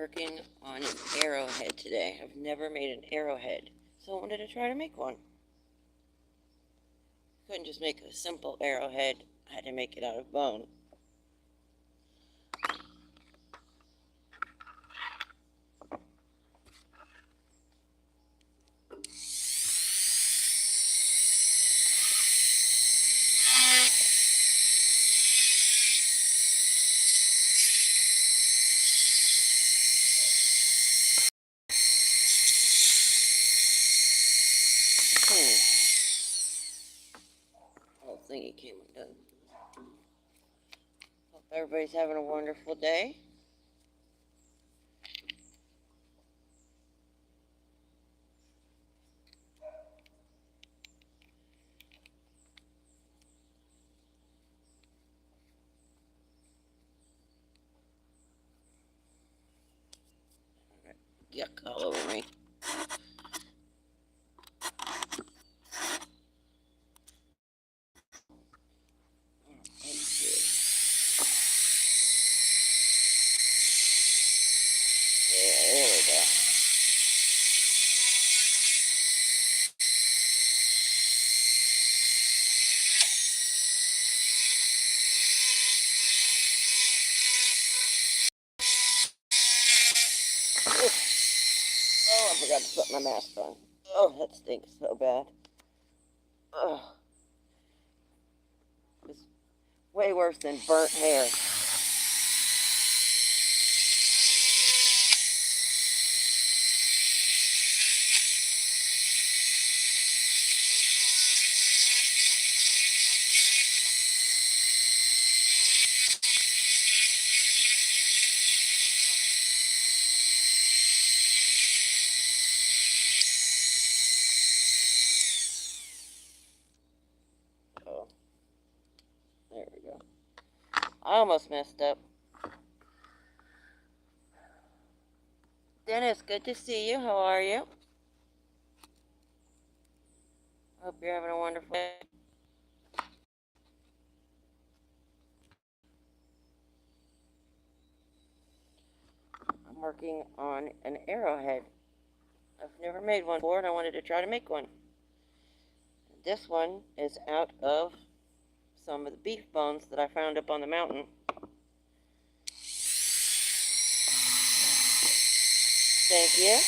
working on an arrowhead today. I've never made an arrowhead, so I wanted to try to make one. Couldn't just make a simple arrowhead. I had to make it out of bone. Whole thingy came undone. Hope everybody's having a wonderful day. Yuck all over me. Oh, I forgot to put my mask on. Oh, that stinks so bad. Oh, it's way worse than burnt hair. Oh, there we go. I almost messed up. Dennis, good to see you. How are you? Hope you're having a wonderful day. I'm working on an arrowhead. I've never made one before, and I wanted to try to make one. This one is out of some of the beef bones that I found up on the mountain. Thank you.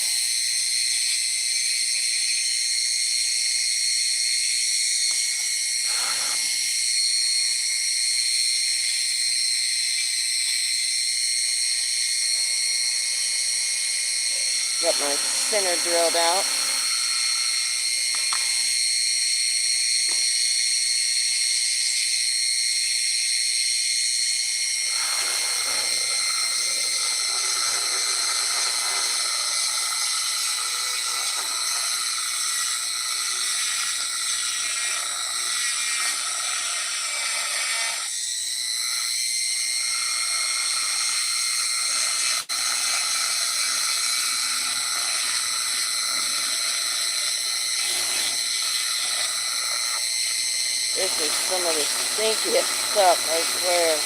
Got my center drilled out. This is some of the stinkiest stuff, I swear.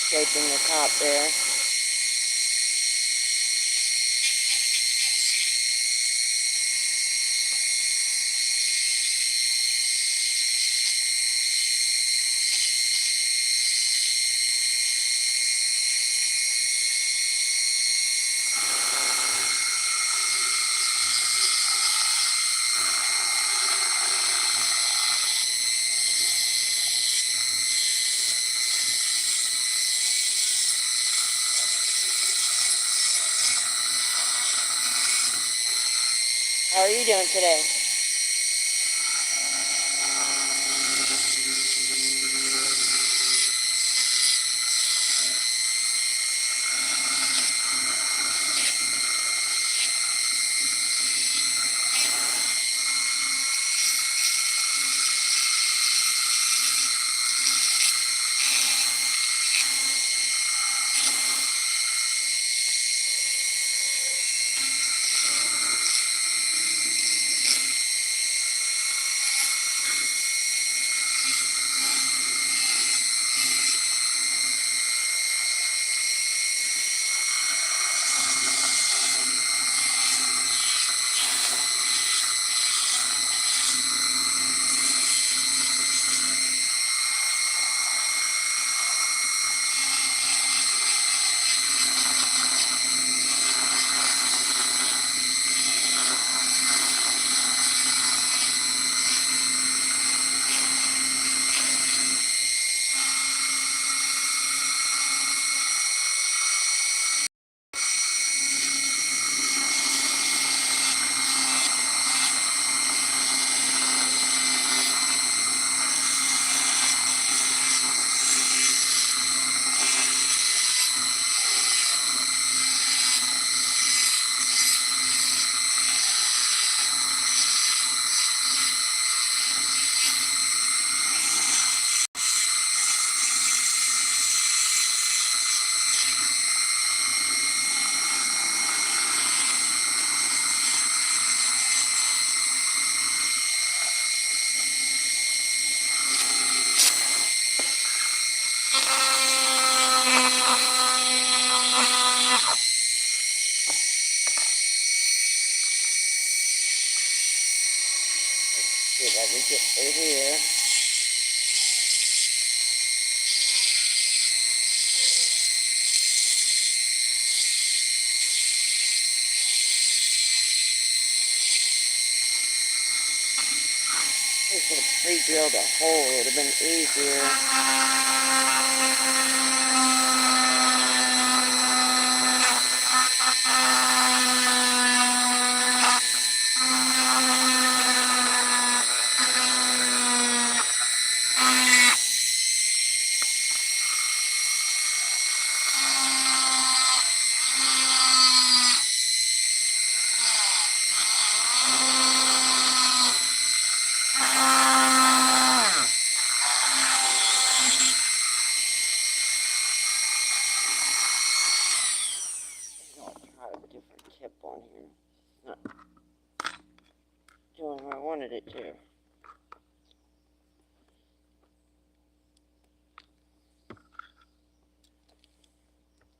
Scraping the top there. How are you doing today? let me get through here. I should have pre-drilled a hole. It would have been easier. On here. Not doing what I wanted it to.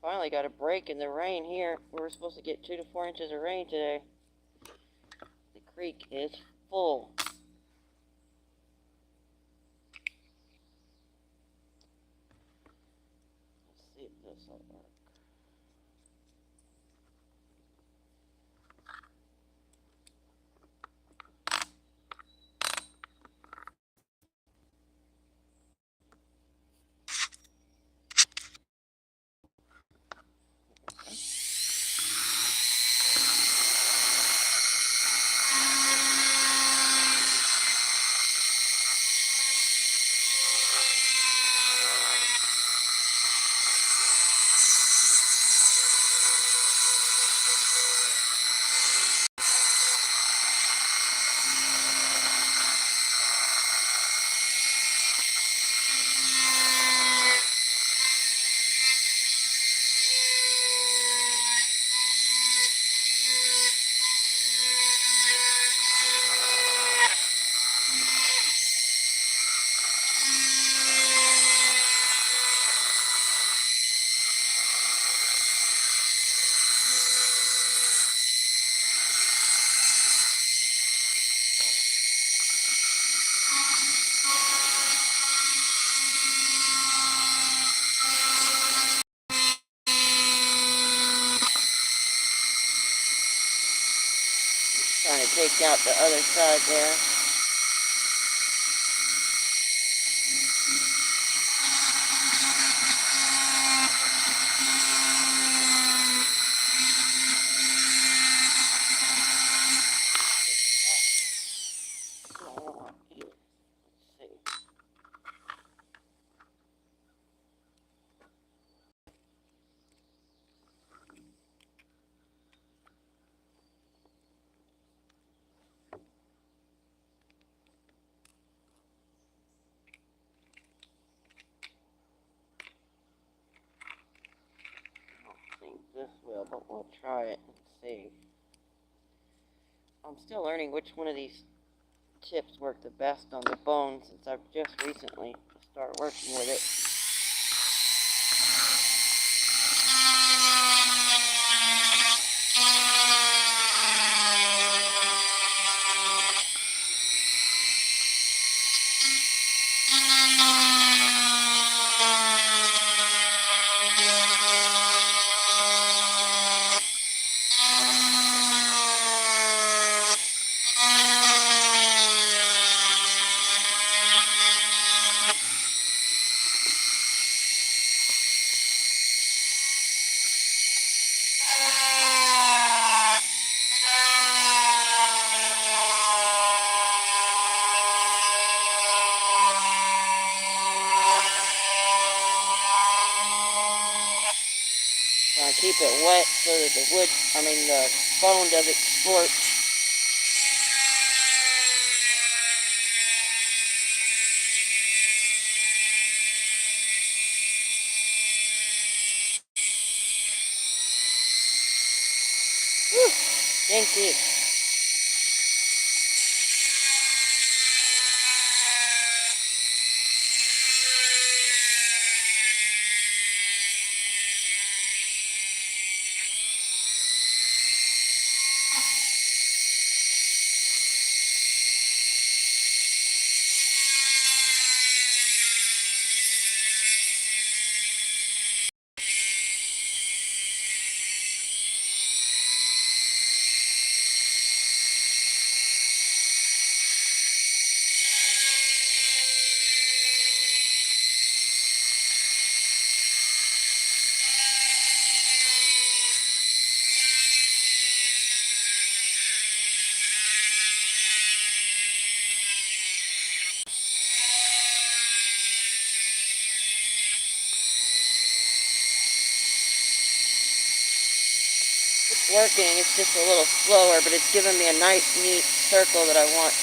Finally got a break in the rain here. We were supposed to get 2 to 4 inches of rain today. The creek is full. Let's see if this will work. Trying to take out the other side there. This will, but we'll try it and see. I'm still learning which one of these tips work the best on the bone since I've just recently started working with it. Keep it wet so that the bone doesn't scorch. Whew, stinky. working. It's just a little slower, but it's giving me a nice, neat circle that I want.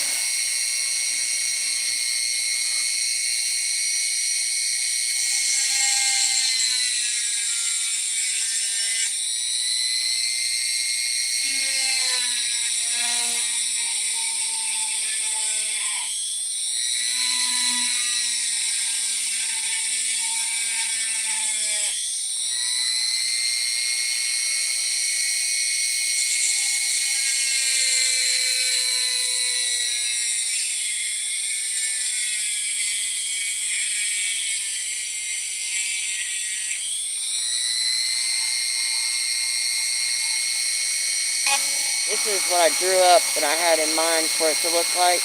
This is what I drew up that I had in mind for it to look like.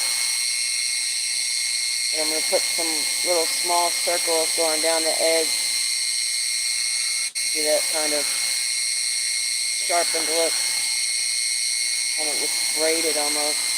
And I'm going to put some little small circles going down the edge. Do that kind of sharpened look. Kind of looks braided almost.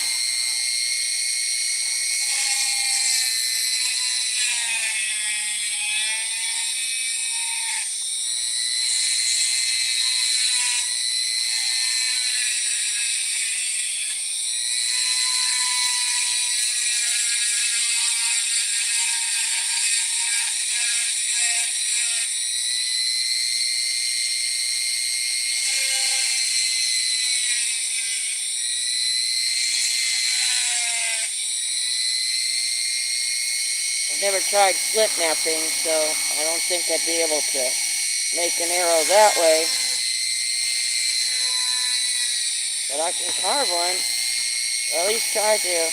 I've never tried slip knapping, so I don't think I'd be able to make an arrow that way. But I can carve one. Or at least try to.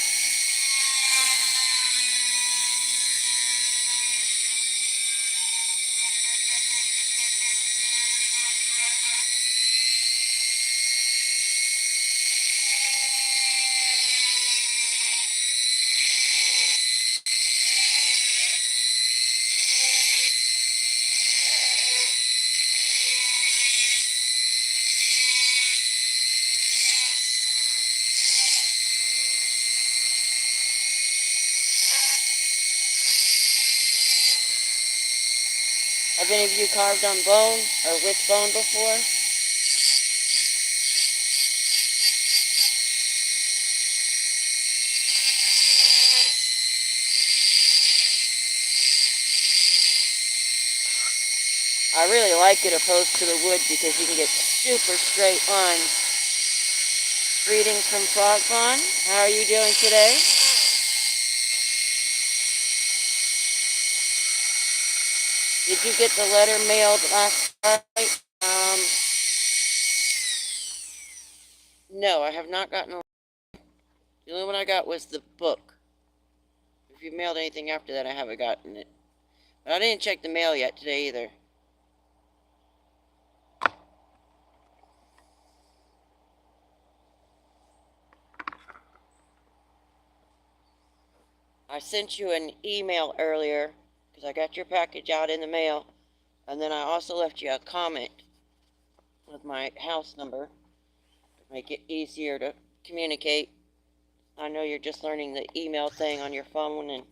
Have any of you carved on bone or with bone before? I really like it opposed to the wood because you can get super straight lines. Greetings from Frog Pond. How are you doing today? Did you get the letter mailed last night? No, I have not gotten a letter. The only one I got was the book. If you mailed anything after that, I haven't gotten it. But I didn't check the mail yet today either. I sent you an email earlier because I got your package out in the mail. And then I also left you a comment with my house number to make it easier to communicate. I know you're just learning the email thing on your phone and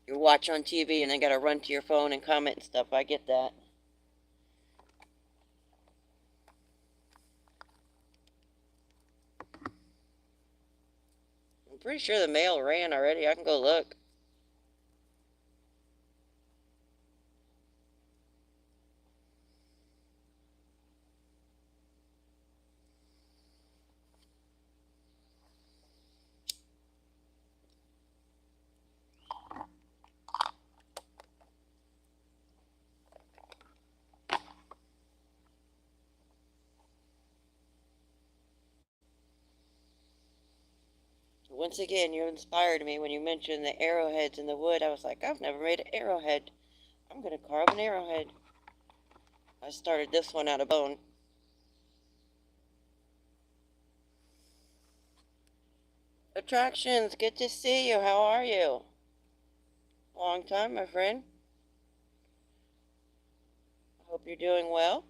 you watch on TV and then gotta run to your phone and comment and stuff. I get that. I'm pretty sure the mail ran already. I can go look. Once again, you inspired me when you mentioned the arrowheads in the wood. I was like, I've never made an arrowhead. I'm going to carve an arrowhead. I started this one out of bone. Attractions, good to see you. How are you? Long time, my friend. Hope you're doing well.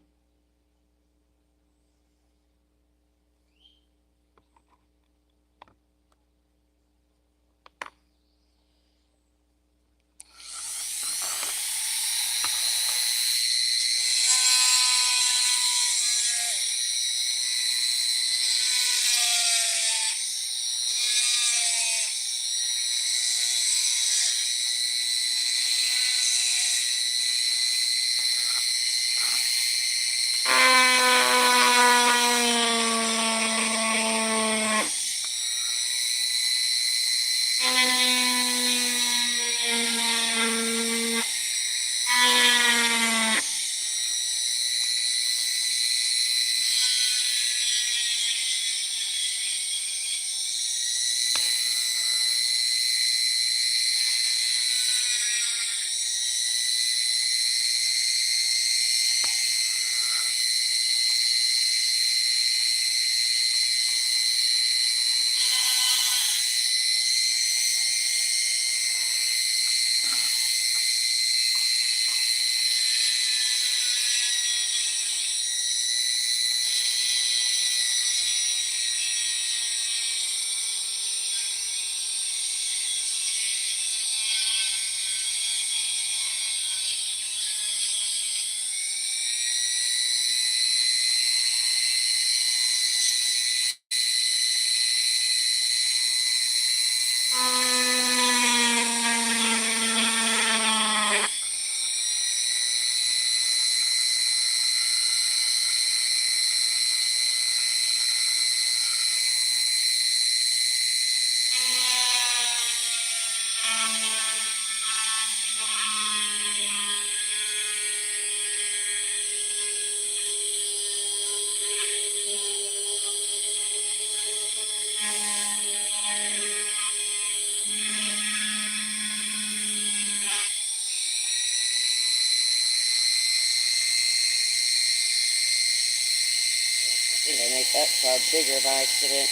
think I made that side bigger by accident.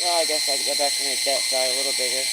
Well, I guess I can go back and make that side a little bigger.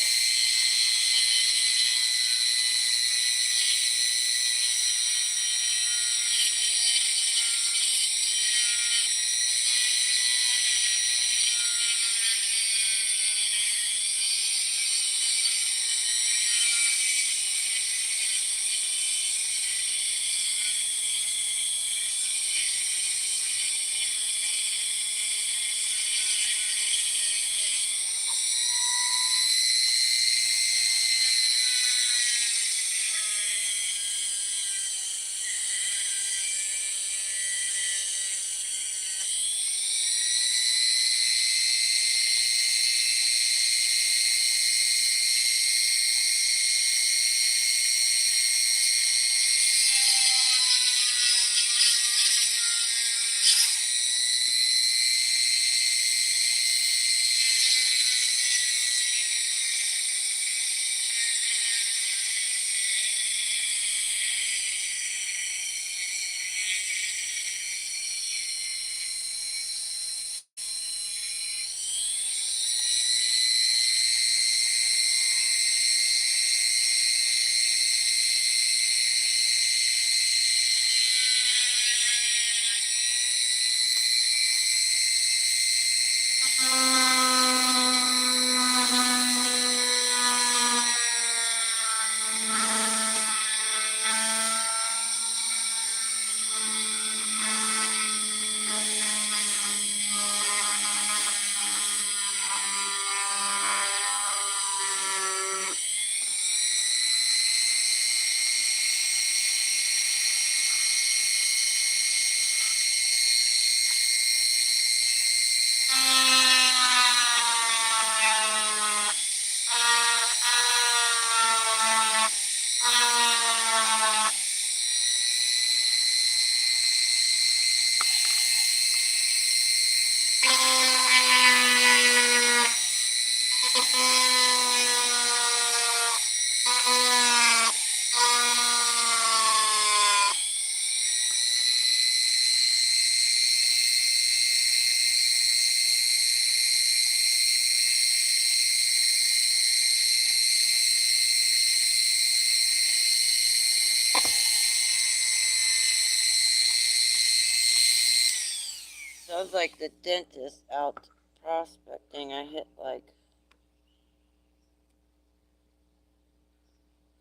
Sounds like the dentist out prospecting. I hit like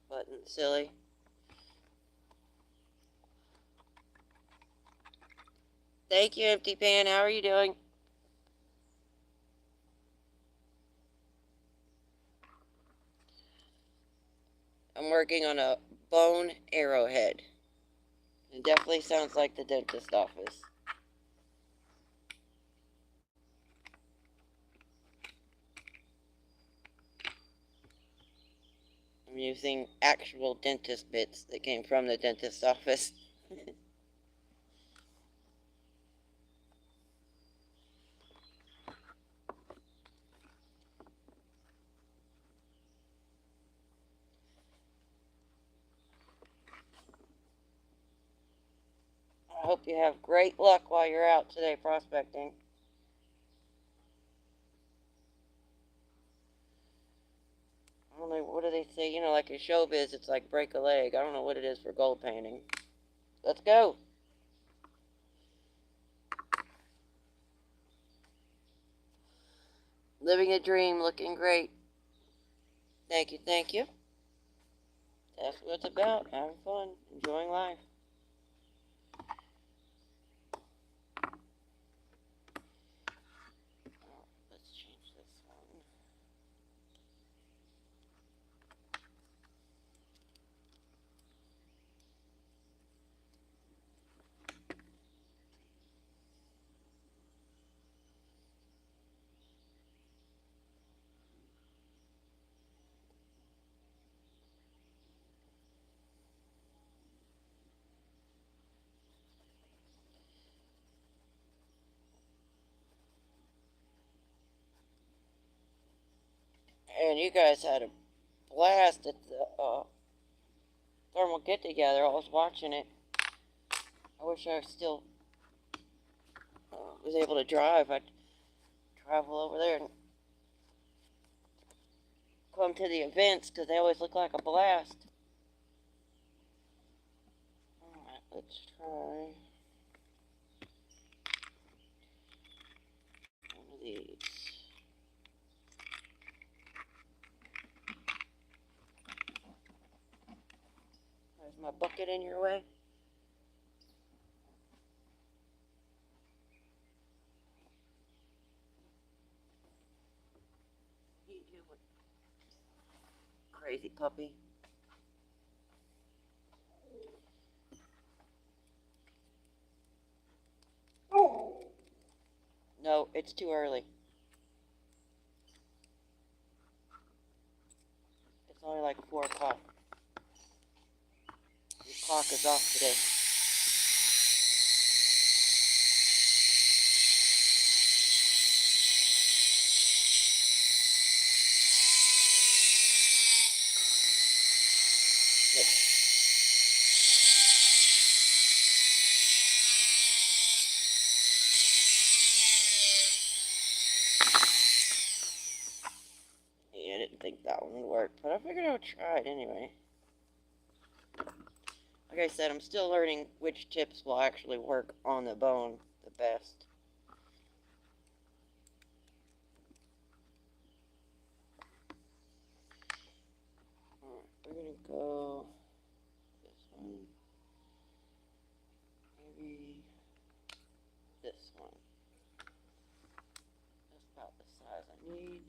button silly. Thank you, Empty Pan. How are you doing? I'm working on a bone arrowhead. It definitely sounds like the dentist office. I'm using actual dentist bits that came from the dentist office. I hope you have great luck while you're out today prospecting. I don't know, what do they say? You know, like in showbiz, it's like break a leg. I don't know what it is for gold painting. Let's go. Living a dream, looking great. Thank you, thank you. That's what it's about. Having fun, enjoying life. Let's change this one. And you guys had a blast at the thermal get together. I was watching it. I wish I was still was able to drive, I'd travel over there and come to the events because they always look like a blast. Alright, let's try one of these. There's my bucket in your way. Crazy puppy. No, it's too early. It's only like 4 o'clock. The clock is off today. Yeah, I didn't think that one would work, but I figured I would try it anyway. Like I said, I'm still learning which tips will actually work on the bone the best. Alright, we're gonna go this one. Maybe this one. That's about the size I need.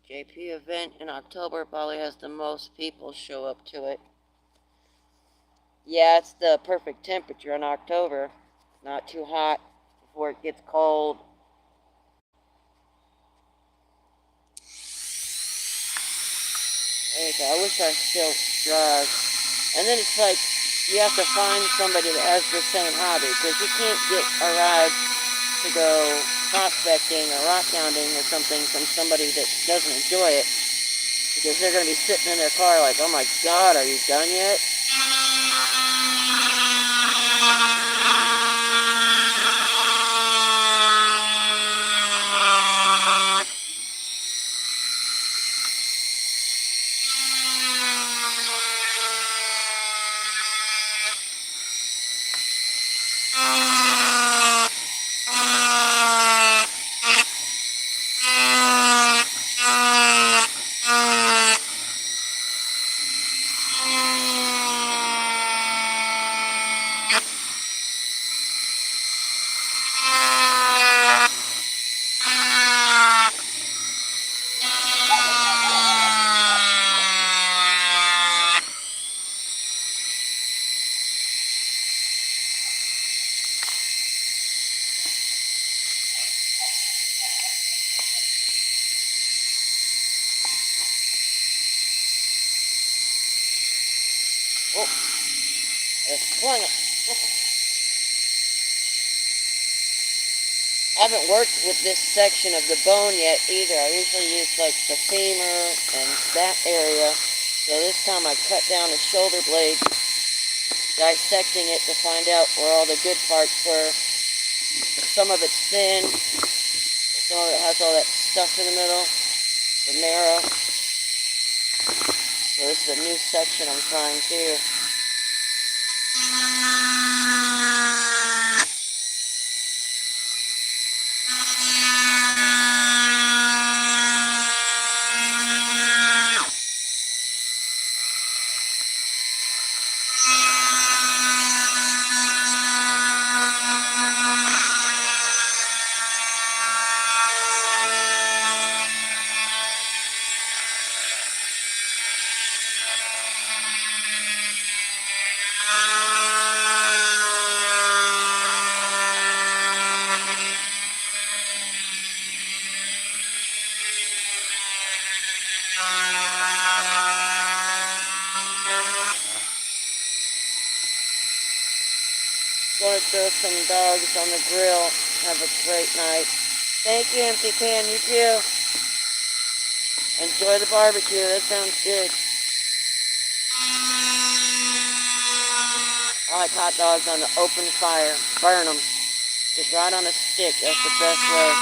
JP event in October probably has the most people show up to it. Yeah, it's the perfect temperature in October. Not too hot before it gets cold. I wish I still drive. And then it's like you have to find somebody that has the same hobby, because you can't get a ride to go prospecting or rockhounding or something from somebody that doesn't enjoy it, because they're going to be sitting in their car like, oh my god, are you done yet? Oh, it's swung it. I haven't worked with this section of the bone yet either. I usually use like the femur and that area. So this time I cut down the shoulder blade, dissecting it to find out where all the good parts were. Some of it's thin, some of it has all that stuff in the middle, the marrow. So this is a new section I'm trying too. Gonna throw some dogs on the grill Have a great night. Thank you, Empty Can. You too. Enjoy the barbecue. That sounds good. I like hot dogs on the open fire. Burn them. Just right on a stick. That's the best way.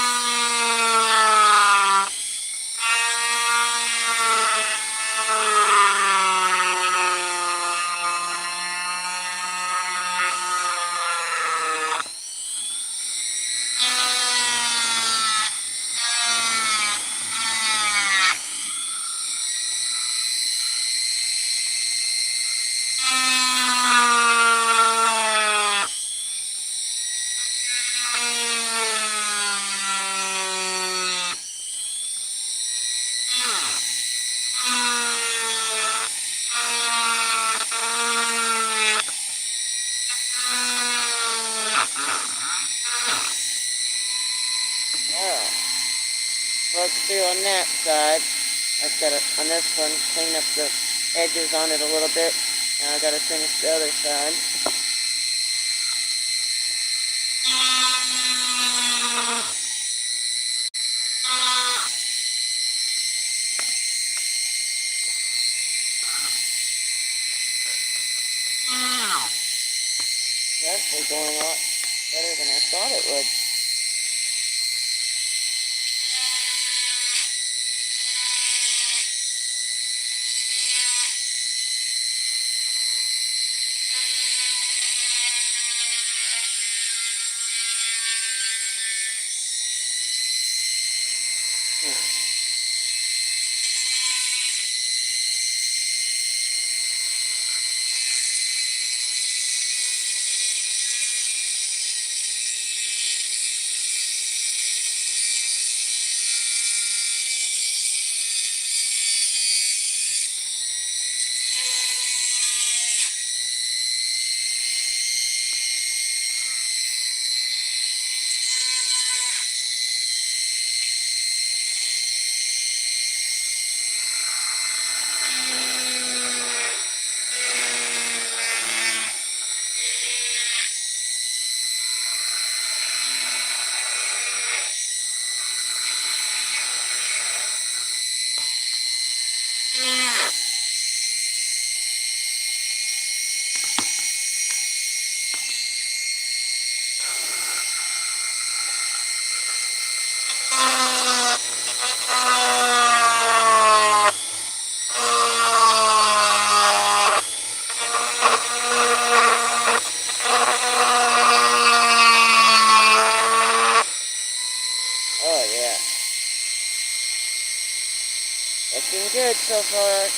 Broke through on that side. I've got to, on this one, clean up the edges on it a little bit. Now I've got to finish the other side. It's actually going a lot better than I thought it would. Oh yeah. Looking good so far.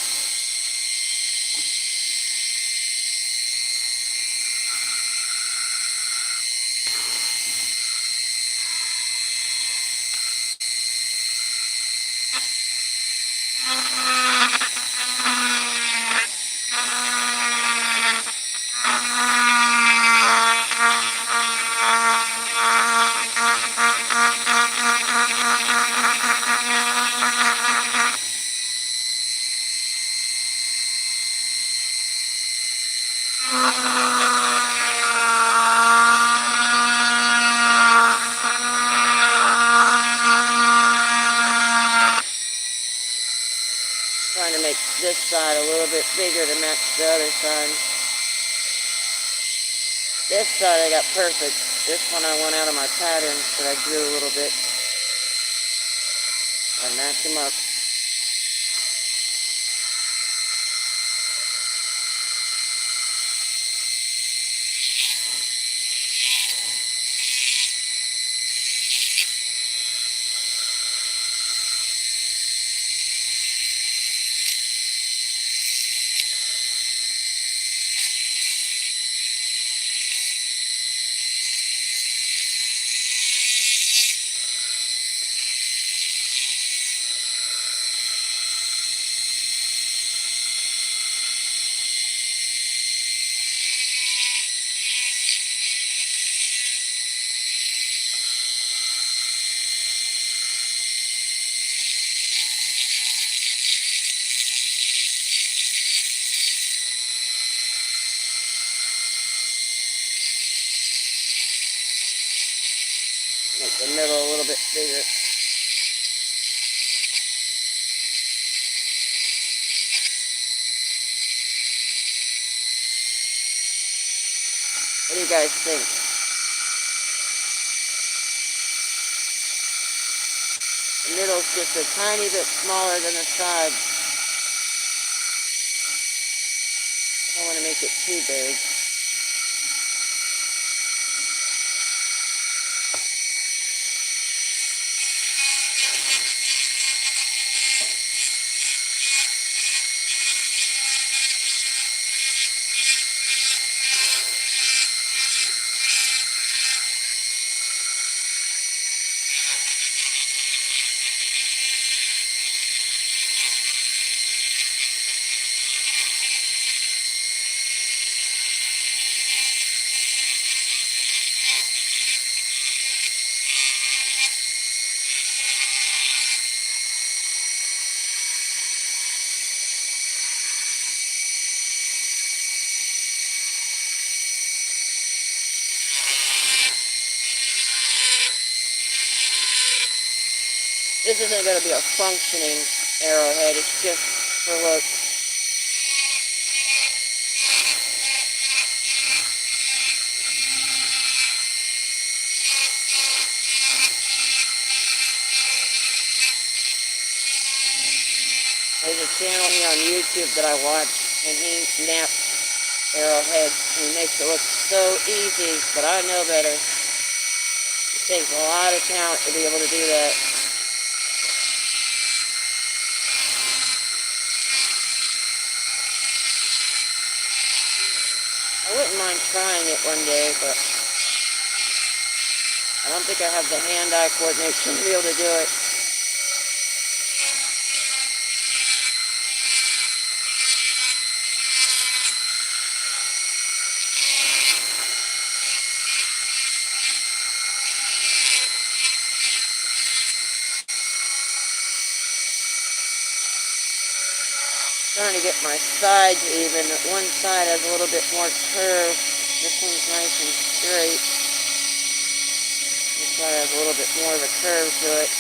Trying to make this side a little bit bigger to match the other side. This side I got perfect. This one I went out of my pattern that I drew a little bit. I match them up. the middle a little bit bigger. What do you guys think? The middle's just a tiny bit smaller than the sides. I don't want to make it too big. This isn't going to be a functioning arrowhead, it's just for looks. There's a channel here on YouTube that I watch, and he snaps arrowheads, and he makes it look so easy, but I know better. It takes a lot of talent to be able to do that. I wouldn't mind trying it one day, but I don't think I have the hand-eye coordination to be able to do it. Trying to get my sides even. One side has a little bit more curve. This one's nice and straight. This side has a little bit more of a curve to it.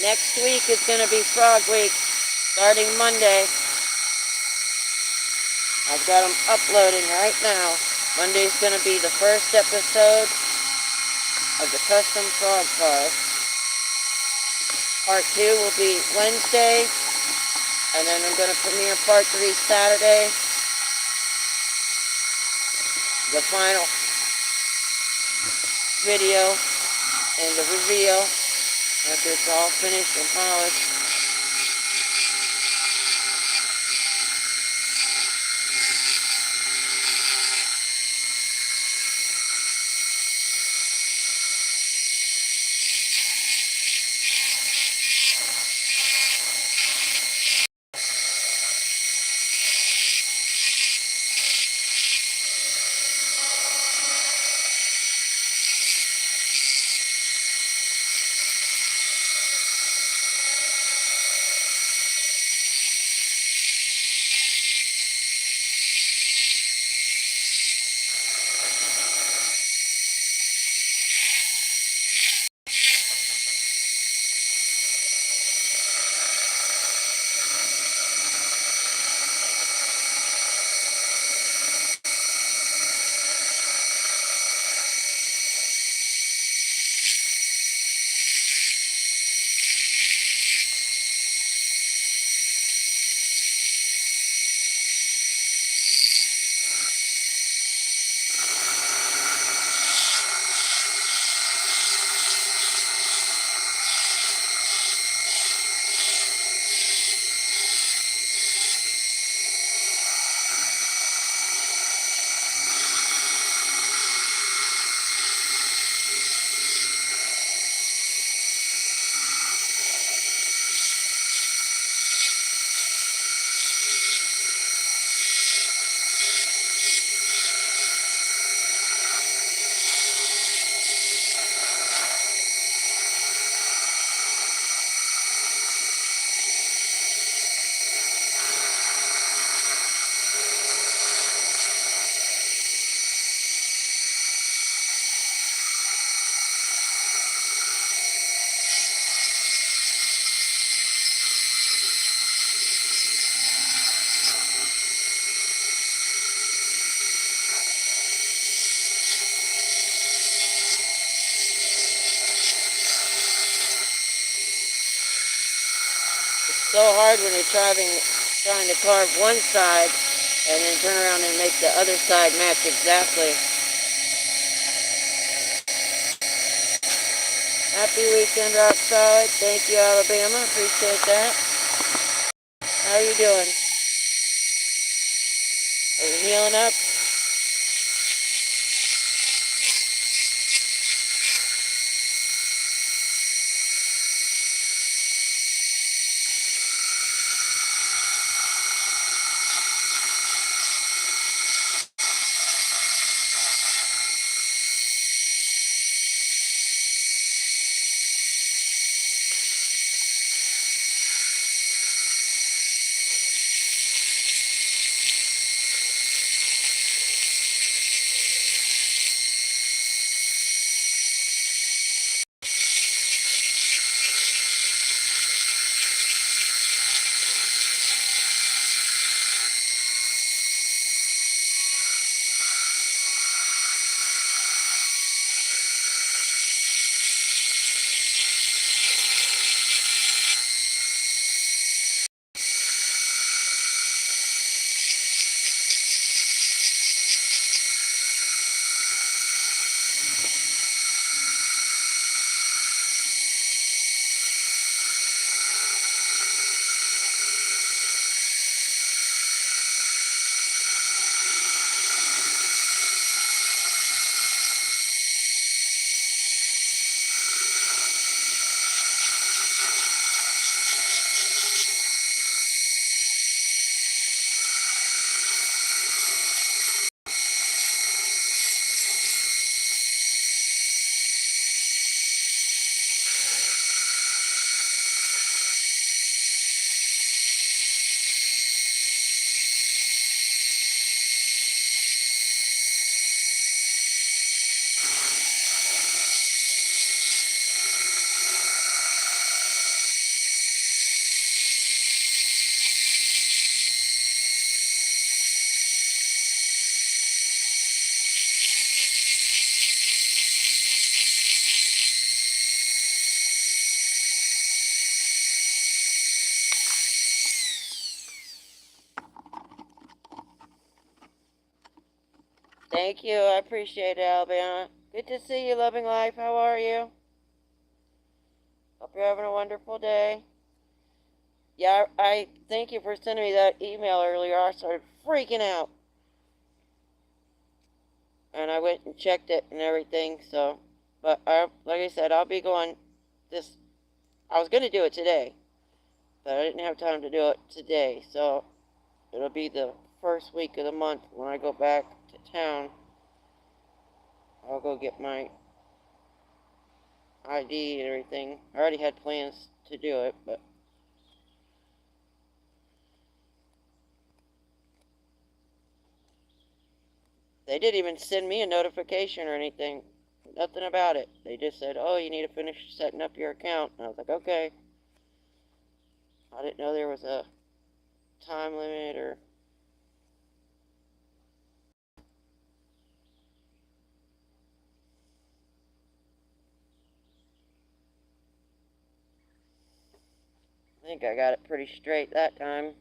Next week is going to be Frog Week, starting Monday. I've got them uploading right now. Monday's going to be the first episode. of the custom frog car. Part 2 will be Wednesday, and then I'm going to premiere Part 3 Saturday. The final video and the reveal after it's all finished and polished. So hard when you're trying to carve one side and then turn around and make the other side match exactly. Happy weekend, Rock Solid. Thank you, Alabama. Appreciate that. How are you doing? Are you healing up? Thank you. I appreciate it, Alabama. Good to see you, loving life. How are you? Hope you're having a wonderful day. Yeah, I thank you for sending me that email earlier. I started freaking out. And I went and checked it and everything, so. But like I said, I'll be going this. I was going to do it today, but I didn't have time to do it today, so it'll be the first week of the month when I go back to town. I'll go get my ID and everything. I already had plans to do it, but they didn't even send me a notification or anything. Nothing about it. They just said, oh, you need to finish setting up your account. And I was like, okay. I didn't know there was a time limit or. I think I got it pretty straight that time.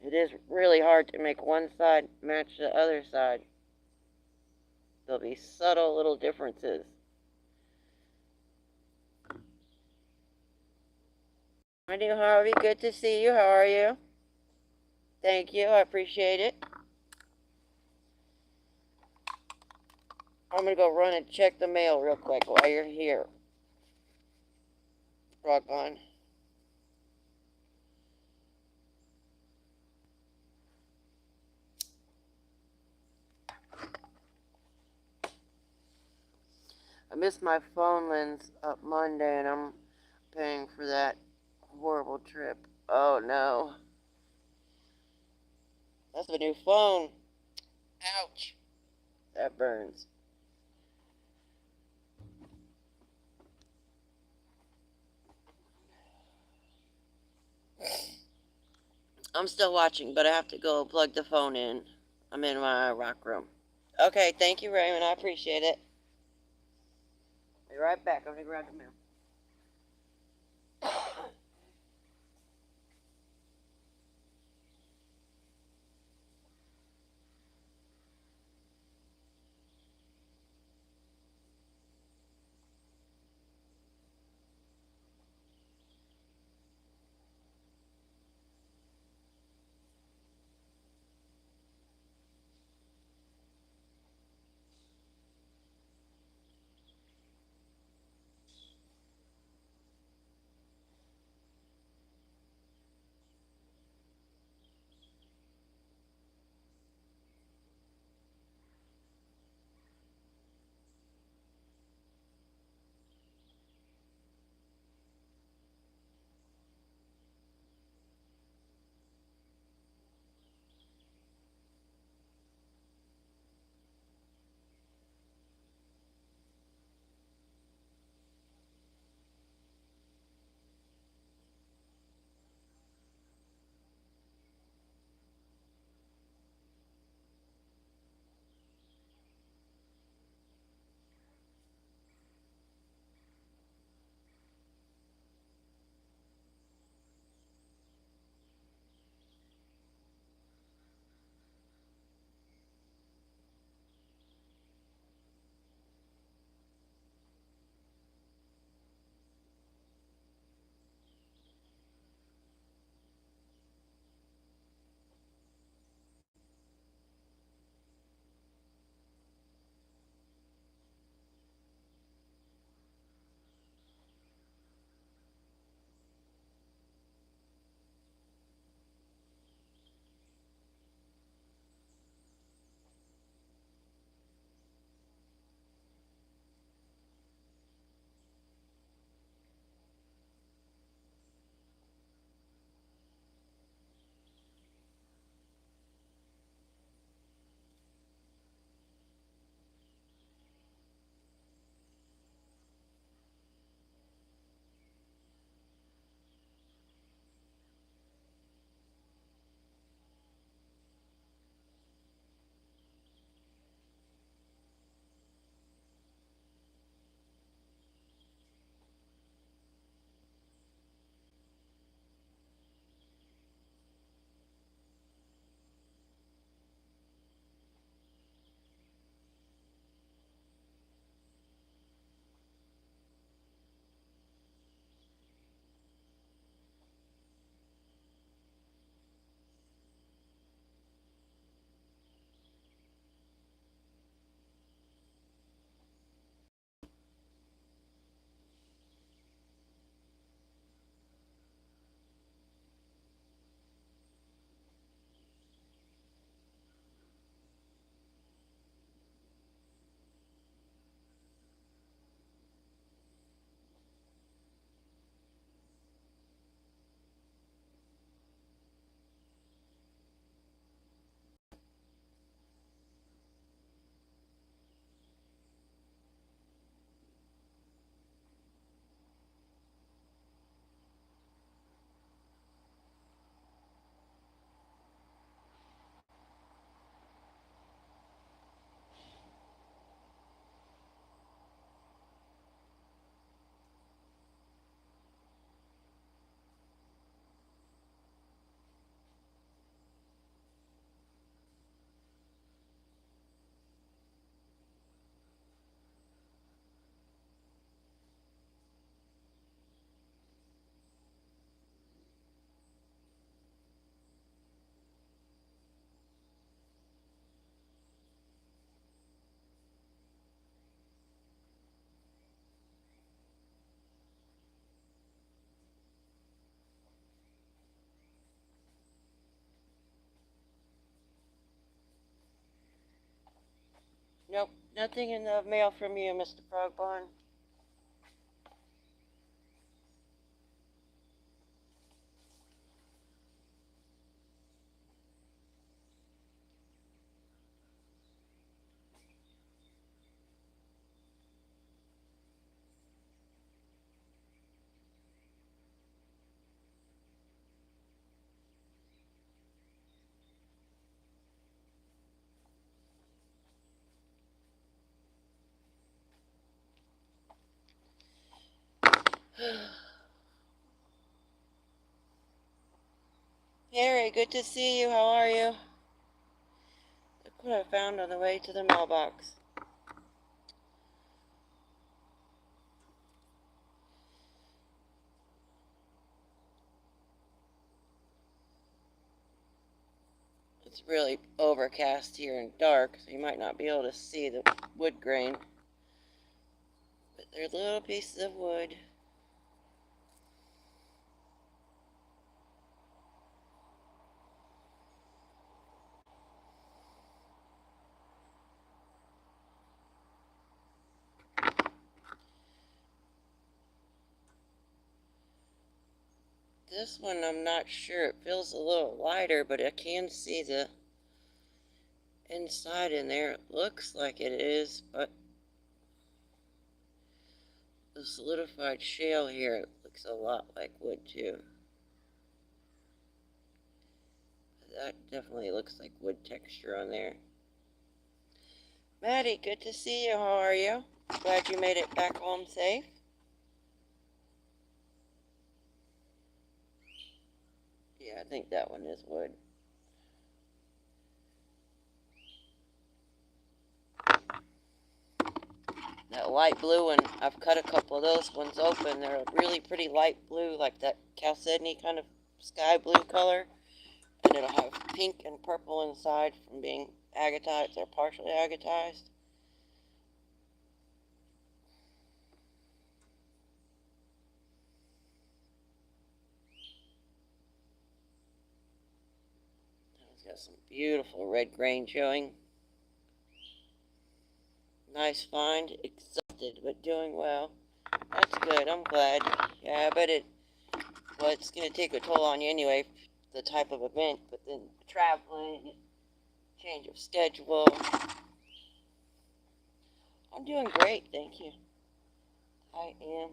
It is really hard to make one side match the other side. There'll be subtle little differences. I do, Harvey. Good to see you. How are you? Thank you. I appreciate it. I'm going to go run and check the mail real quick while you're here. Rock on. I missed my phone lens up Monday and I'm paying for that horrible trip. Oh no. That's a new phone. Ouch. That burns. I'm still watching, but I have to go plug the phone in. I'm in my rock room. Okay, thank you, Raymond. I appreciate it. Be right back. I'm going to grab the mail. Nope, nothing in the mail from you, Mr. Frogbarn. Harry, good to see you. How are you? Look what I found on the way to the mailbox. It's really overcast here and dark, so you might not be able to see the wood grain. But they're little pieces of wood. This one I'm not sure. It feels a little lighter, but I can see the inside in there. It looks like it is, but the solidified shale here, it looks a lot like wood too. That definitely looks like wood texture on there. Maddie, good to see you. How are you? Glad you made it back home safe. Yeah, I think that one is wood. That light blue one, I've cut a couple of those ones open. They're a really pretty light blue, like that chalcedony kind of sky blue color. And it'll have pink and purple inside from being agatized or partially agatized. It's got some beautiful red grain showing. Nice find. Exhausted, but doing well. That's good. I'm glad. Yeah, but it's going to take a toll on you anyway, the type of event, but then traveling, change of schedule. I'm doing great, thank you. I am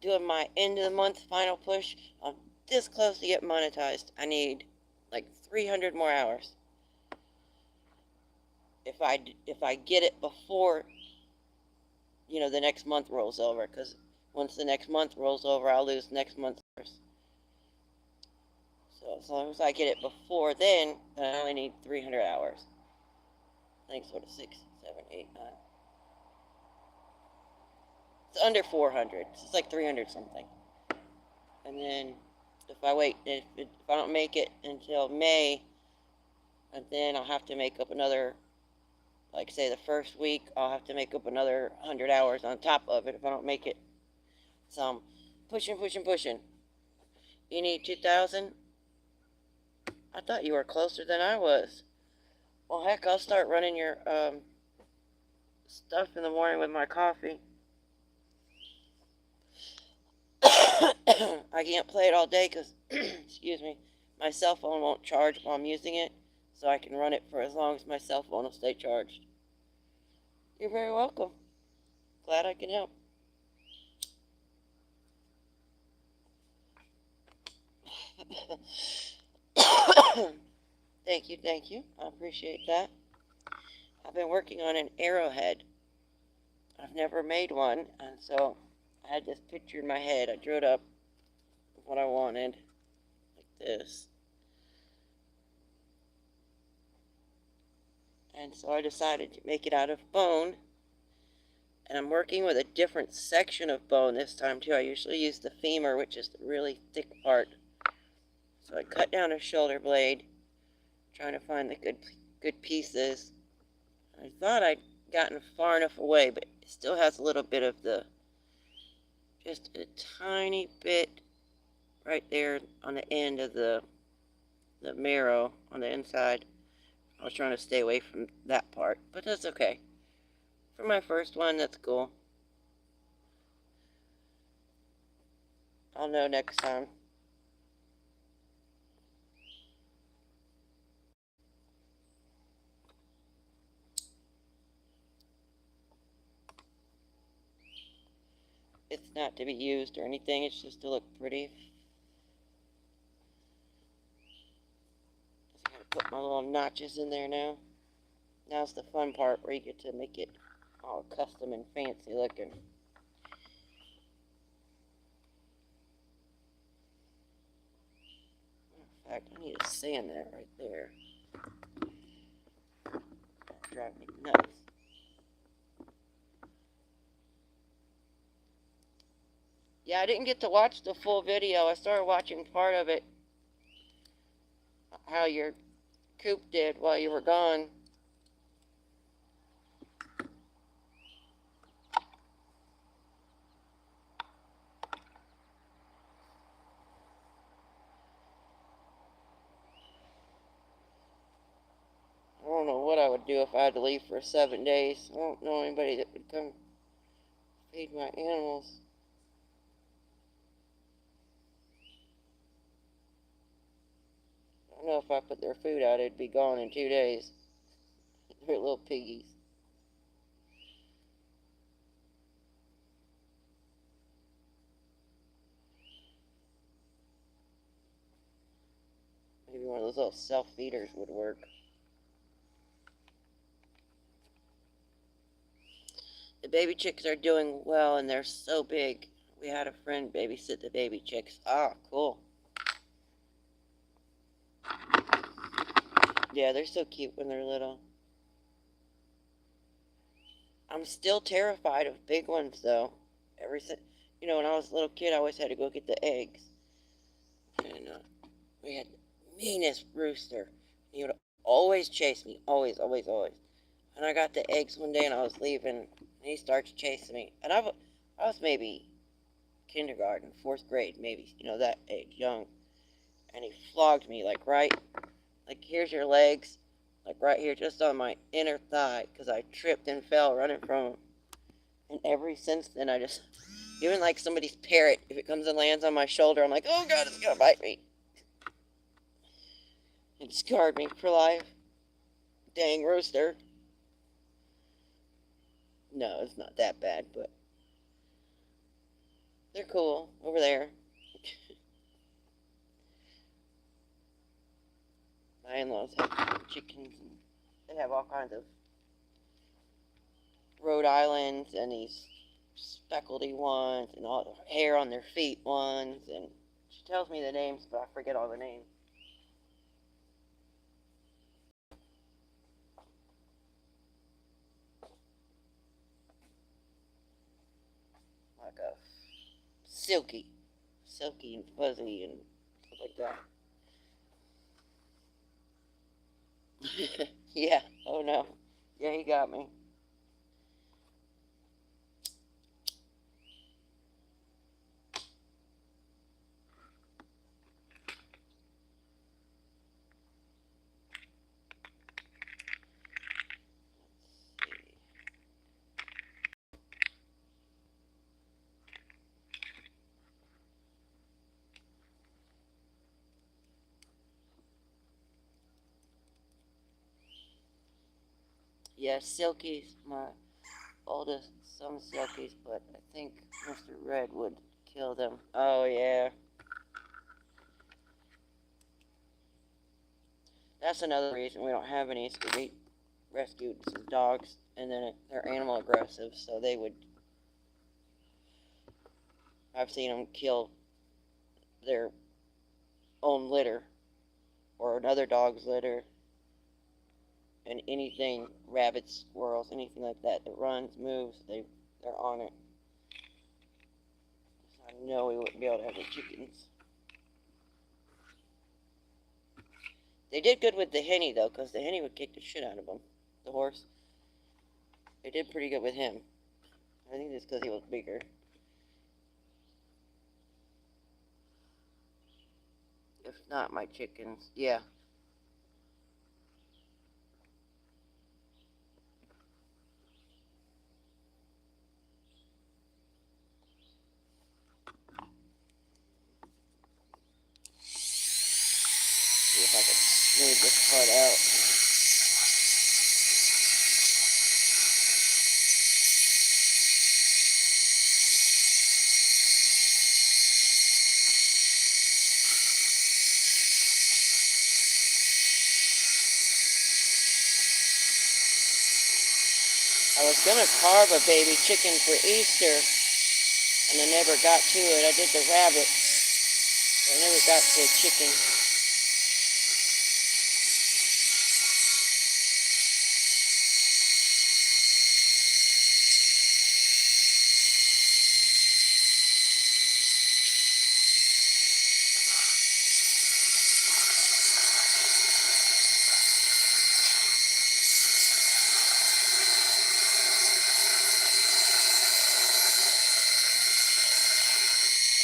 doing my end of the month final push. I'm this close to get monetized. I need like 300 more hours. If I get it before, the next month rolls over, because once the next month rolls over, I'll lose next month's hours. So as long as I get it before then I only need 300 hours. I think sort of 6, 7, 8, 9. It's under 400. It's like 300 something. And then if I don't make it until May, and then I'll have to make up another, like say the first week, I'll have to make up another 100 hours on top of it if I don't make it. So I'm pushing. You need 2,000? I thought you were closer than I was. Well, heck, I'll start running your stuff in the morning with my coffee. I can't play it all day because, excuse me, my cell phone won't charge while I'm using it, so I can run it for as long as my cell phone will stay charged. You're very welcome. Glad I can help. Thank you. I appreciate that. I've been working on an arrowhead. I've never made one, and so I had this picture in my head. I drew it up what I wanted, like this. And so I decided to make it out of bone. And I'm working with a different section of bone this time too. I usually use the femur, which is the really thick part. So I cut down a shoulder blade, trying to find the good pieces. I thought I'd gotten far enough away, but it still has a little bit of just a tiny bit right there on the end of the marrow on the inside. I was trying to stay away from that part, but that's okay. For my first one, that's cool. I'll know next time. It's not to be used or anything, it's just to look pretty. Just gotta put my little notches in there now. Now's the fun part where you get to make it all custom and fancy looking. In fact, I need to sand that right there. That'll drive me nuts. Yeah, I didn't get to watch the full video. I started watching part of it. How your coop did while you were gone. I don't know what I would do if I had to leave for 7 days. I don't know anybody that would come feed my animals. I don't know if I put their food out, it'd be gone in 2 days. They're little piggies. Maybe one of those little self-feeders would work. The baby chicks are doing well, and they're so big. We had a friend babysit the baby chicks. Ah, cool. Yeah, they're so cute when they're little. I'm still terrified of big ones, though. Ever since, when I was a little kid, I always had to go get the eggs. And we had the meanest rooster. He would always chase me. Always, always, always. And I got the eggs one day, and I was leaving, and he starts chasing me. And I was maybe kindergarten, 4th grade, maybe, that age, young. And he flogged me, like, here's your legs, like, right here, just on my inner thigh, because I tripped and fell running from him. And ever since then, I just, even like somebody's parrot, if it comes and lands on my shoulder, I'm like, oh God, it's gonna bite me. It scarred me for life. Dang rooster. No, it's not that bad, but they're cool over there. My in-laws have chickens, and they have all kinds of Rhode Islands and these speckledy ones and all the hair on their feet ones, and she tells me the names, but I forget all the names. Like a silky and fuzzy and stuff like that. Yeah, oh no. Yeah, he got me. Yeah, Silky's my oldest son, Silky's, but I think Mr. Red would kill them. Oh, yeah. That's another reason we don't have any, is because we rescued some dogs, and then they're animal aggressive, so they would. I've seen them kill their own litter, or another dog's litter, and anything, rabbits, squirrels, anything like that that runs, moves, they're on it. So I know we wouldn't be able to have the chickens. They did good with the henny, though, because the henny would kick the shit out of them. The horse. They did pretty good with him. I think it's because he was bigger. If not, my chickens. Yeah. this part out. I was gonna carve a baby chicken for Easter, and I never got to it. I did the rabbit, but I never got to the chicken.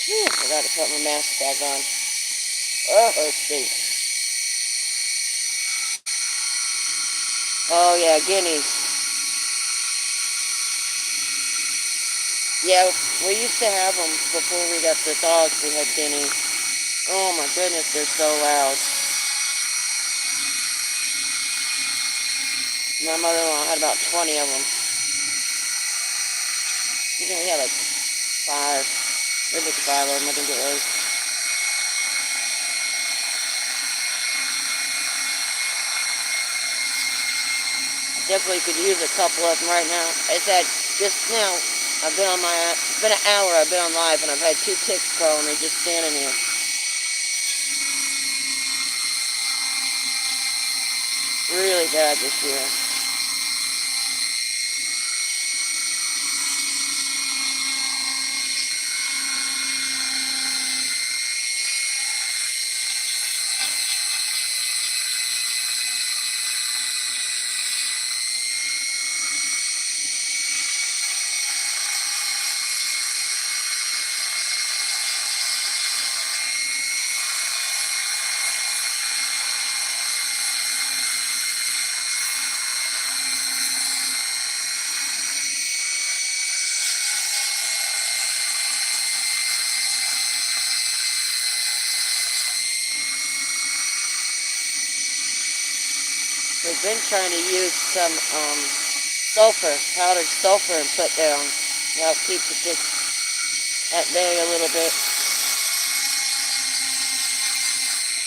Phew, I forgot to put my mask back on. Oh, it stinks. Oh yeah, guineas. Yeah, we used to have them before we got the dogs. We had guineas. Oh my goodness, they're so loud. My mother-in-law had about 20 of them. I think we had like 5. Maybe 5 of them, I think it was. Definitely could use a couple of them right now. I said, just now, it's been an hour I've been on live, and I've had 2 ticks crawling me just standing here. Really bad this year. We've been trying to use some sulfur, powdered sulfur, and put down to help keep the ticks at bay a little bit.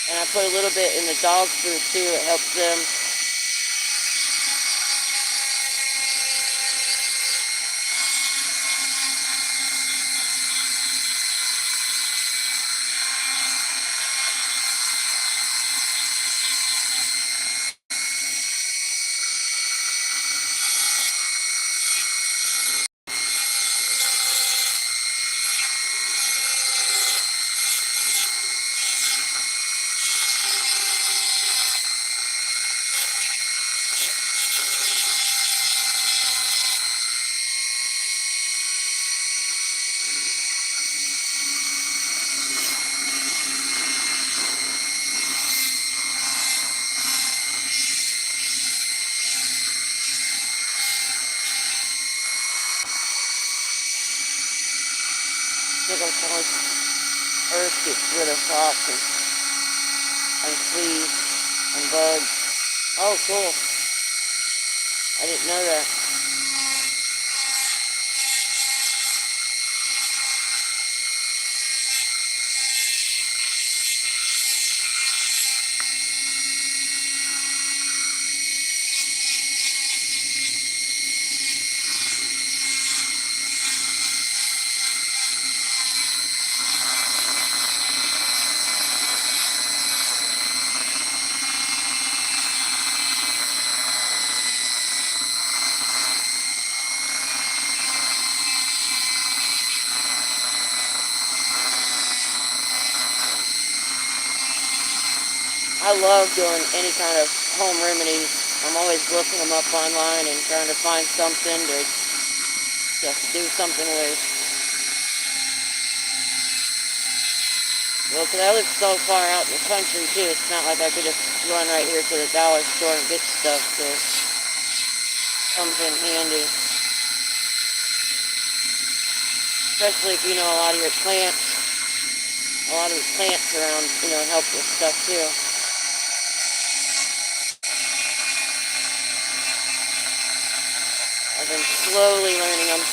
And I put a little bit in the dog food too. It helps them. Earth gets rid of rocks and fleas and bugs. Oh, cool. I didn't know that. I love doing any kind of home remedies. I'm always looking them up online and trying to find something to just do something with. Well, because I live so far out in the country too, it's not like I could just run right here to the dollar store and get stuff, so it comes in handy. Especially if you know a lot of your plants. A lot of the plants around, help with stuff too. I've been slowly learning them.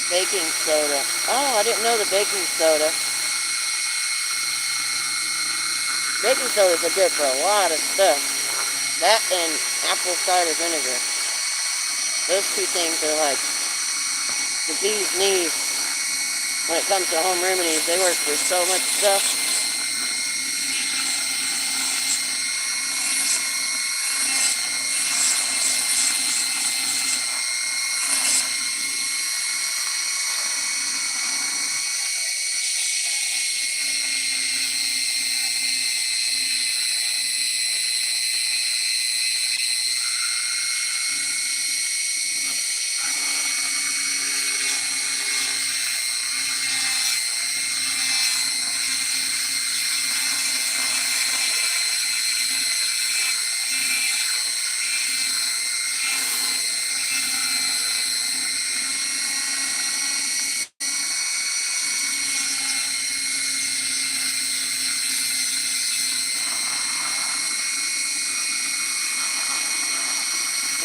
Baking soda. Oh, I didn't know the baking soda. Baking sodas are good for a lot of stuff. That and apple cider vinegar. Those two things are like the bee's knees when it comes to home remedies. They work for so much stuff.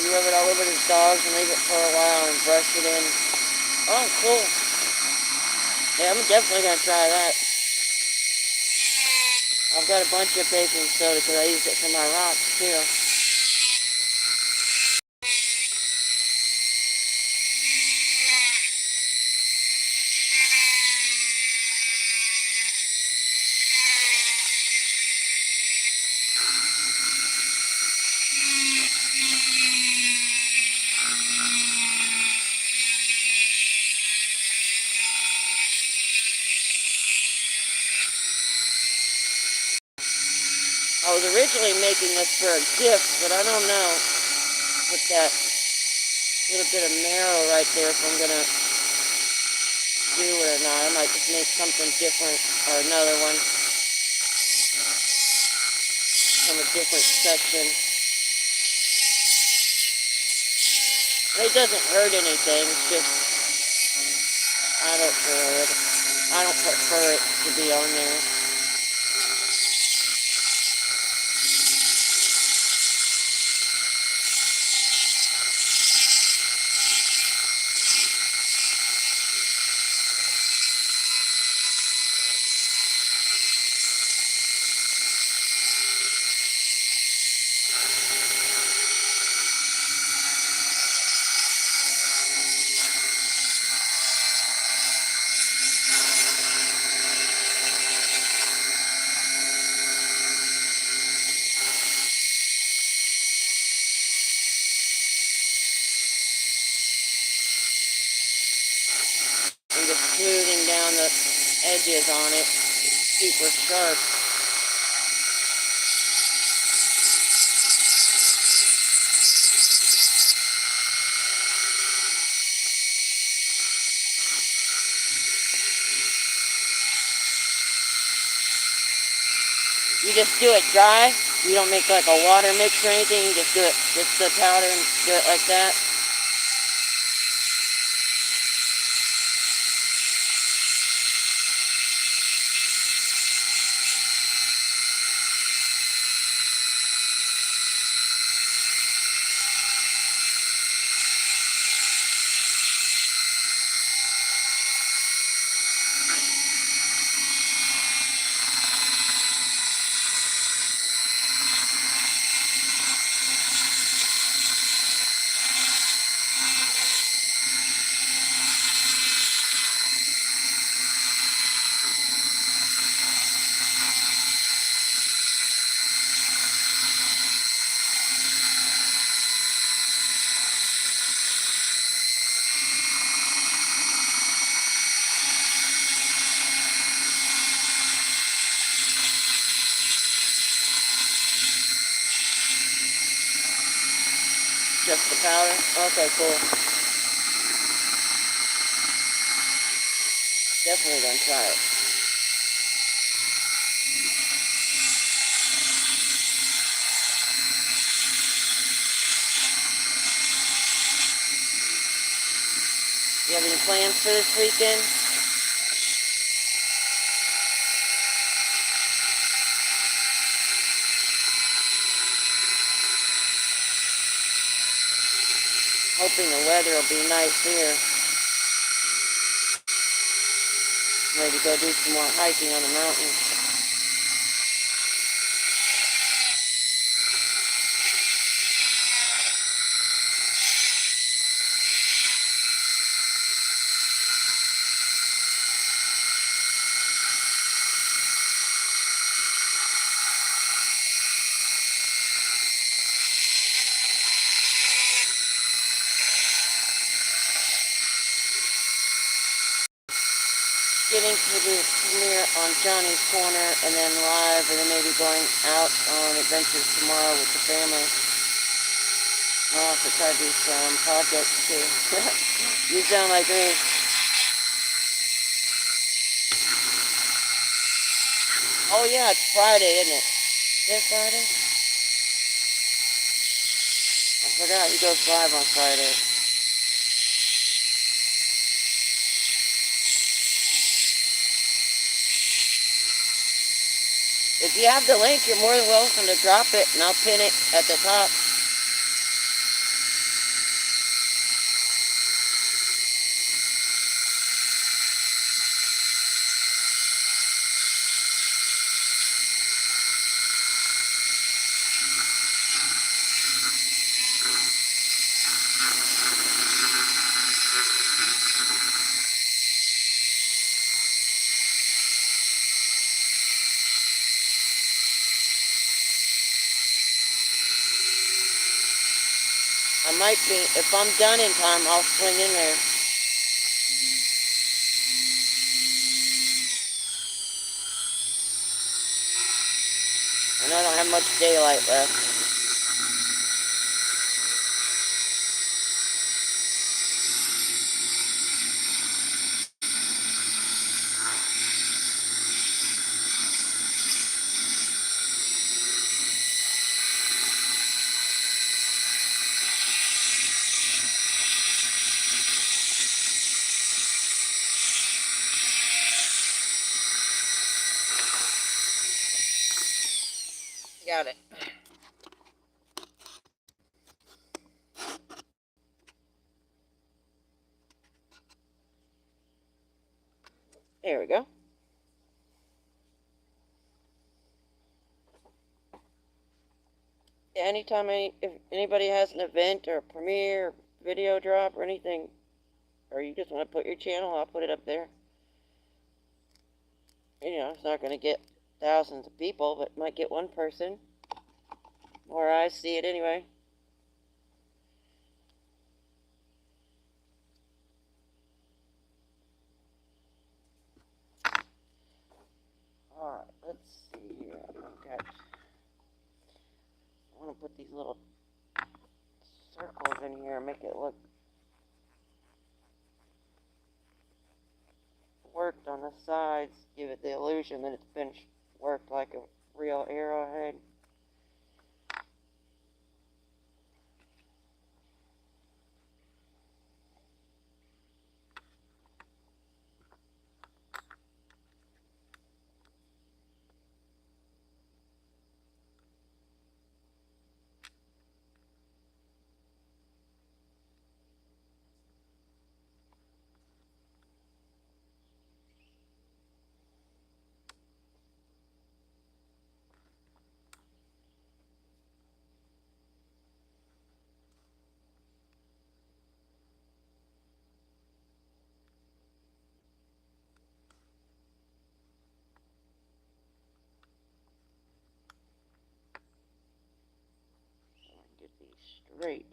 You rub it all over his dogs and leave it for a while and brush it in. Oh, cool. Yeah, I'm definitely going to try that. I've got a bunch of baking soda because I used it for my rocks too. I was originally making this for a gift, but I don't know with that little bit of marrow right there if I'm going to do it or not. I might just make something different or another one from a different section. It doesn't hurt anything, it's just, I don't prefer it to be on there. And just smoothing down the edges on it, super sharp. You just do it dry. You don't make like a water mix or anything. You just do it, just the powder and do it like that. Just the powder? Okay, cool. Definitely gonna try it. You have any plans for this weekend? Hoping the weather will be nice here. Ready to go do some more hiking on the mountain. Getting to the premiere on Johnny's Corner and then live, and then maybe going out on adventures tomorrow with the family. I'll also try to do some projects too. You sound like me. Oh yeah, it's Friday, isn't it? Is it Friday? I forgot he goes live on Friday. If you have the link, you're more than welcome to drop it, and I'll pin it at the top. I might be, if I'm done in time, I'll swing in there. And I don't have much daylight left. Got it. There we go. Yeah, anytime if anybody has an event or a premiere, video drop or anything, or you just want to put your channel, I'll put it up there. You know, it's not going to get thousands of people, but it might get one person. More eyes see it anyway. Alright, let's see here. Okay. I want to put these little circles in here and make it look worked on the sides, give it the illusion that it's been worked like a real arrowhead. Get these straight.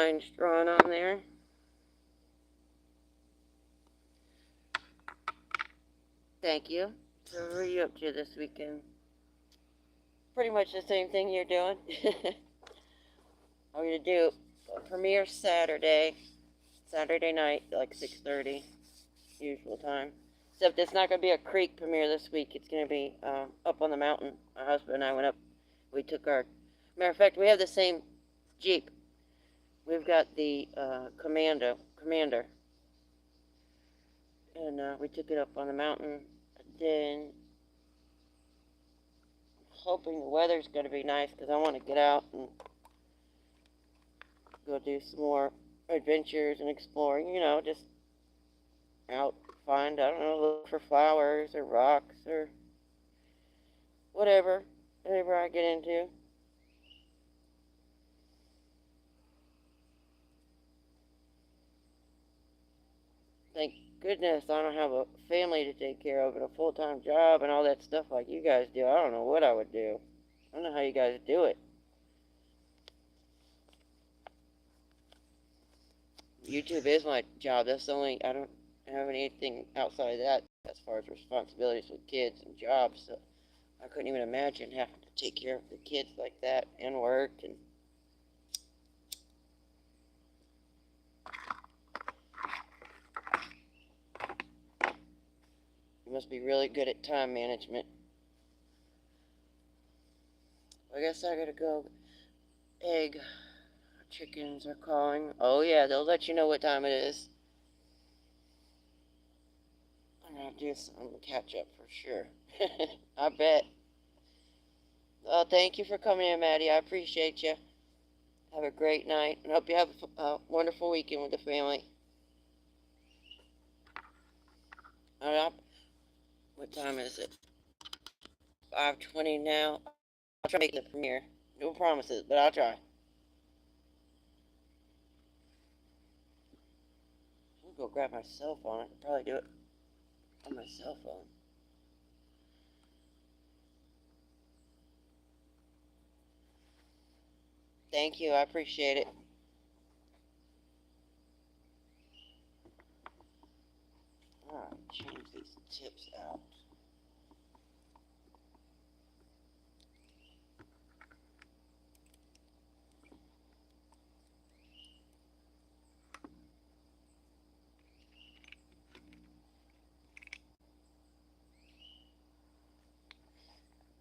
lines drawn on there. Thank you. So what are you up to this weekend? Pretty much the same thing you're doing. I'm going to do a premiere Saturday night, like 6:30, usual time. Except it's not going to be a creek premiere this week. It's going to be up on the mountain. My husband and I went up. We took our... Matter of fact, we have the same Jeep. We've got the Commander. And we took it up on the mountain. Then, hoping the weather's going to be nice because I want to get out and go do some more adventures and exploring, just out, find, I don't know, look for flowers or rocks or whatever I get into. Thank goodness I don't have a family to take care of and a full-time job and all that stuff like you guys do. I don't know what I would do. I don't know how you guys do it. YouTube is my job. That's the only, I don't have anything outside of that as far as responsibilities with kids and jobs. So I couldn't even imagine having to take care of the kids like that and work. And you must be really good at time management. I guess I gotta go. Egg chickens are calling. Oh yeah, they'll let you know what time it is. I'm gonna do some catch up for sure. I bet. Well, thank you for coming in, Maddie. I appreciate you. Have a great night, and hope you have a wonderful weekend with the family. All right. What time is it? 5:20 now. I'll try to make the premiere. No promises, but I'll try. I'll go grab my cell phone. I could probably do it on my cell phone. Thank you. I appreciate it. Alright, change these tips out.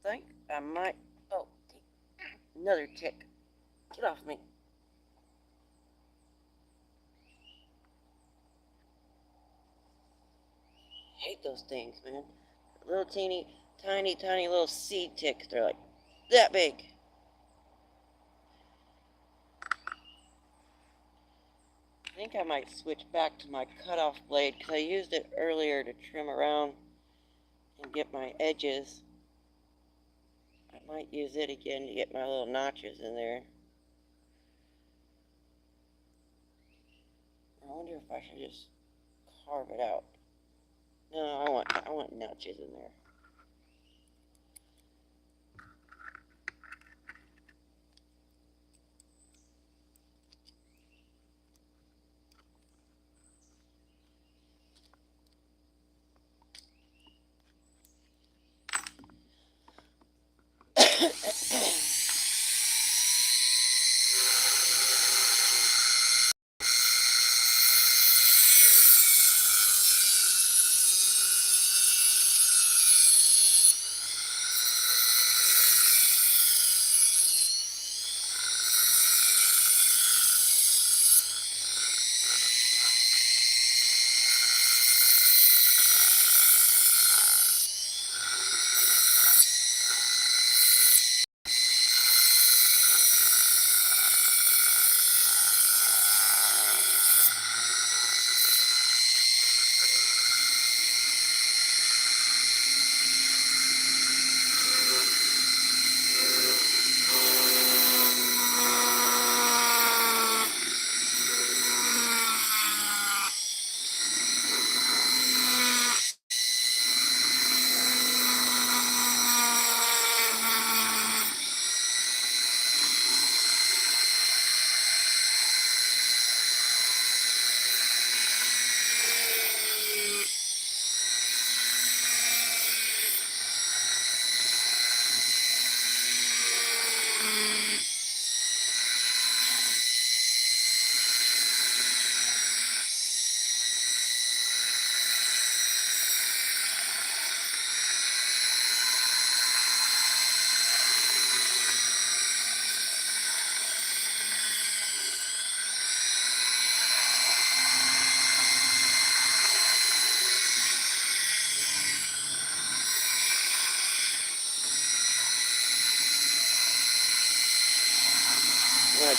I think I might... Oh, another tick. Get off me. Hate those things, man. Little tiny little seed ticks. They're like that big. I think I might switch back to my cutoff blade because I used it earlier to trim around and get my edges. I might use it again to get my little notches in there. I wonder if I should just carve it out. No, I want notches in there.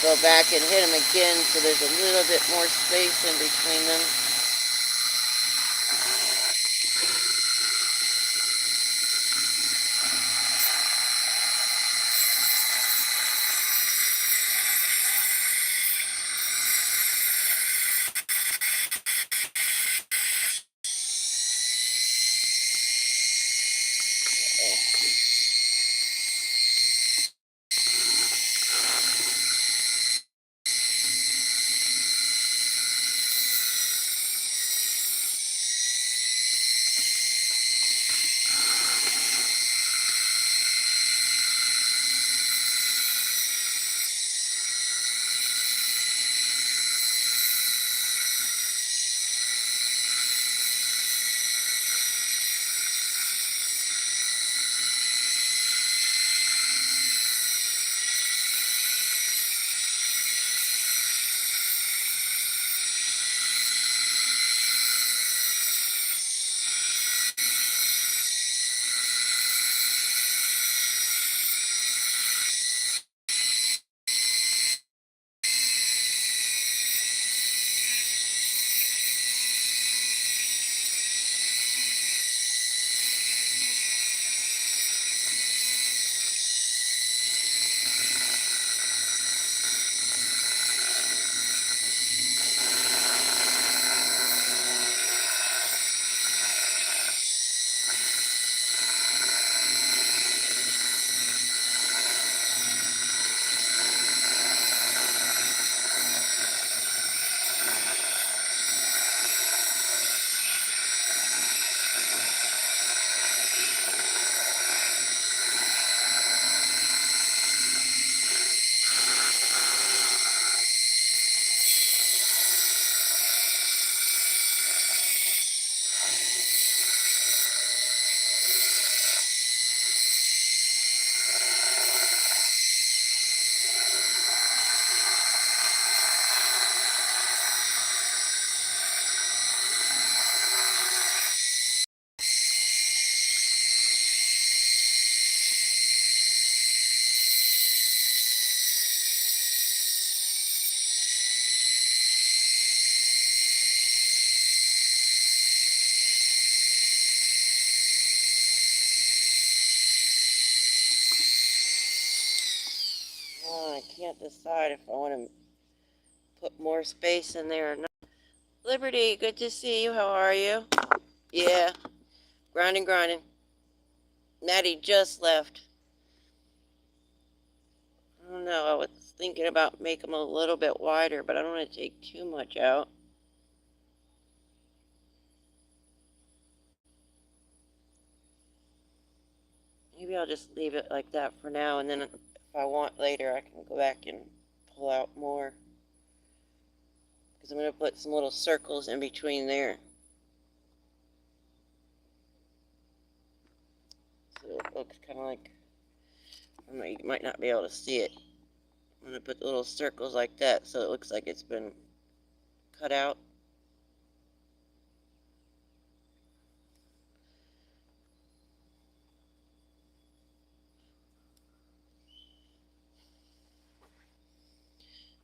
go back and hit them again so there's a little bit more space in between them. I can't decide if I want to put more space in there or not. Liberty, good to see you. How are you? Yeah, grinding, grinding. Natty just left. I don't know. I was thinking about making them a little bit wider, but I don't want to take too much out. Maybe I'll just leave it like that for now, and then if I want later, I can go back and pull out more. Because I'm going to put some little circles in between there. So it looks kind of like, I don't know, you might not be able to see it. I'm going to put the little circles like that so it looks like it's been cut out.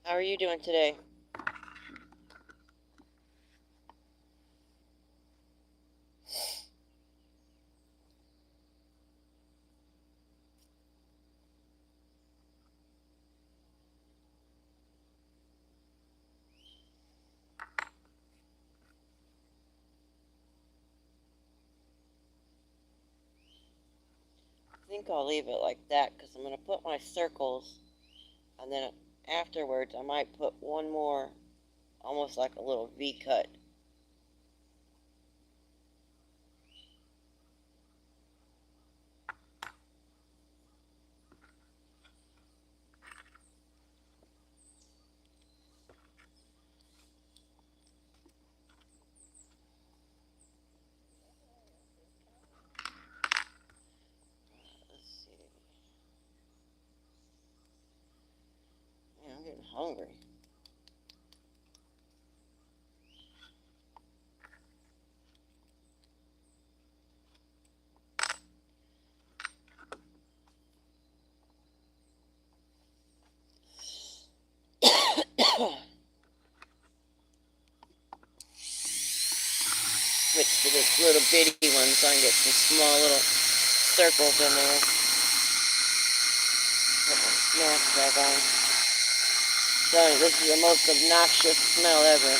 How are you doing today? I think I'll leave it like that because I'm going to put my circles, and then afterwards I might put one more, almost like a little V cut. Let's see. Man, I'm getting hungry. Switch to this little bitty one so I can get some small little circles in there. Put my mask back on. I'm telling you, this is the most obnoxious smell ever.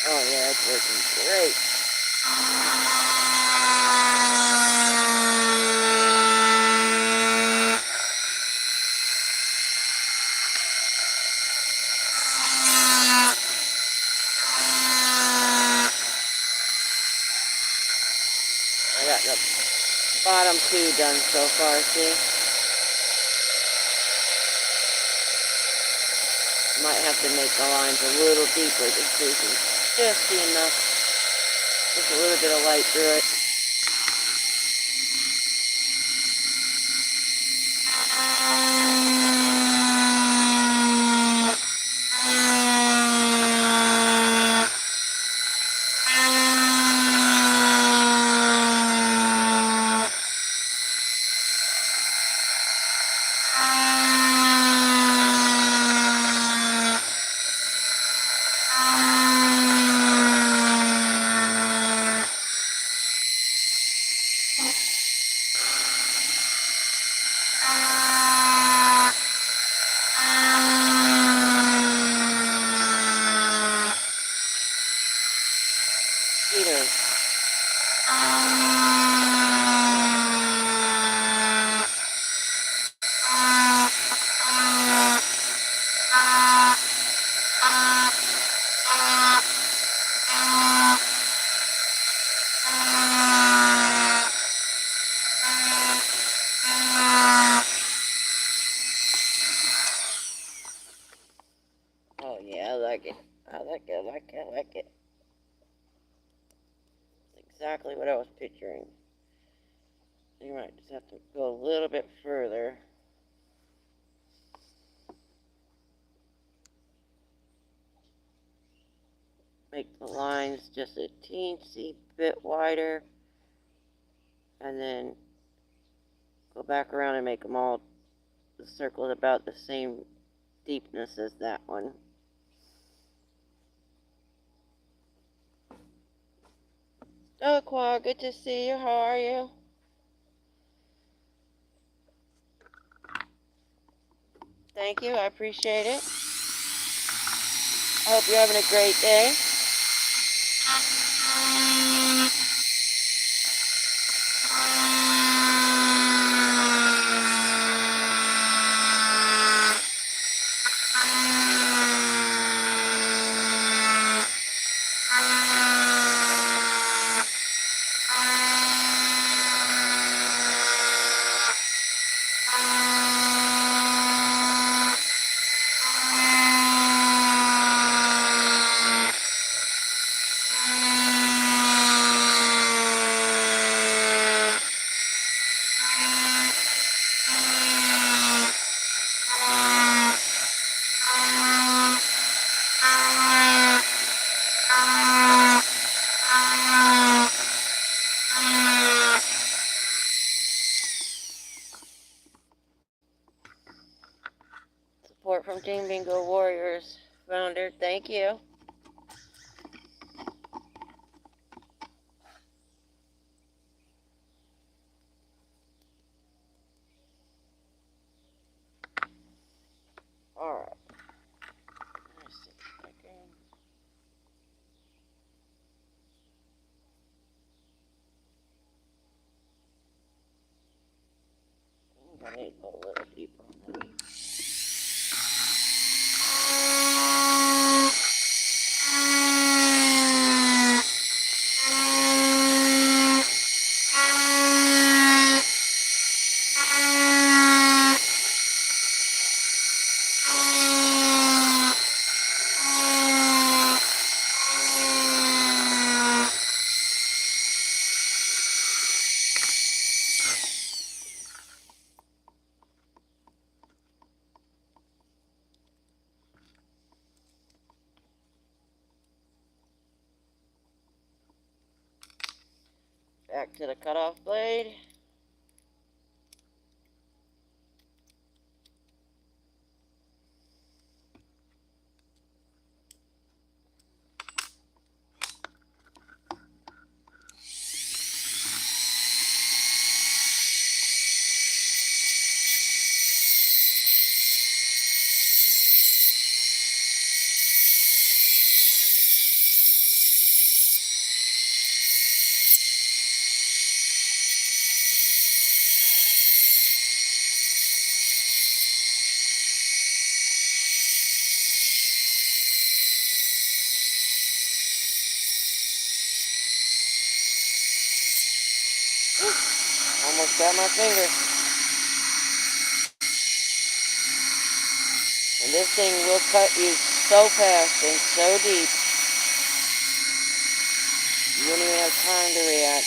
Oh yeah, it's working great. I got the bottom two done so far, see? Might have to make the lines a little deeper just so you can just see enough, just a little bit of light through it. Oh yeah, I like it. I like it. It's exactly what I was picturing. You might just have to go a little bit further. Make the lines just a teensy bit wider. And then go back around and make them all, the circles about the same deepness as that one. Oh, Qua, good to see you. How are you? Thank you. I appreciate it. I hope you're having a great day. Support from Team Bingo Warriors founder. Thank you. All right. Let's see if I can. I need to go a little deeper on that. Back to the cutoff blade. Almost got my finger. And this thing will cut you so fast and so deep, you won't even have time to react.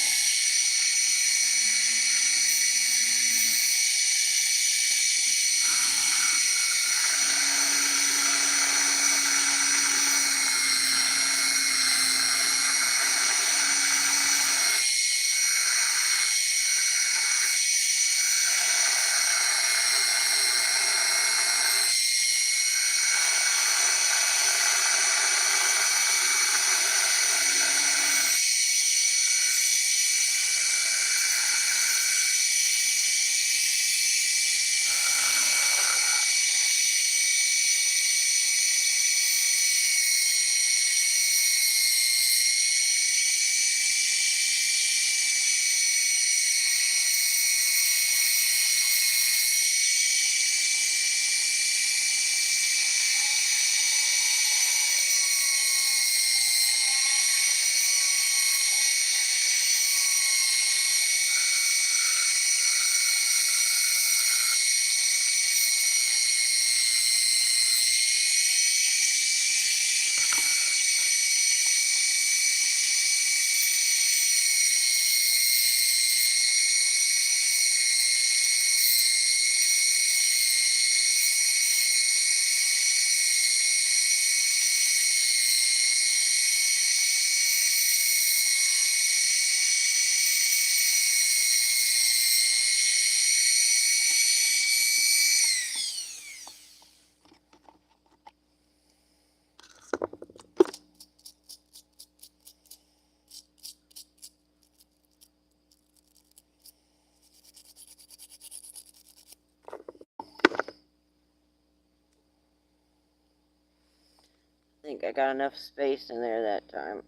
I think I got enough space in there that time.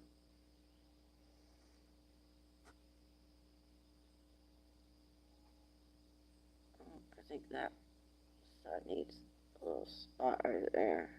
I think that side needs a little spot right there.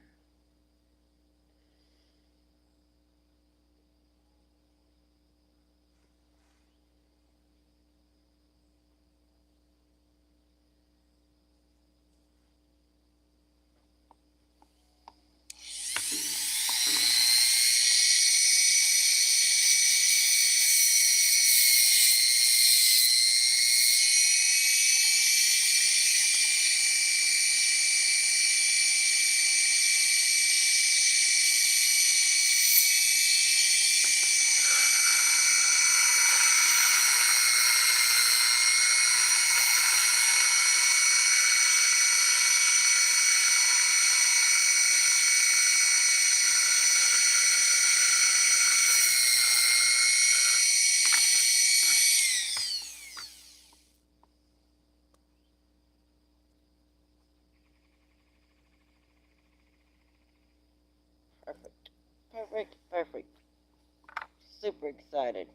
Perfect. Perfect. Perfect. Super excited.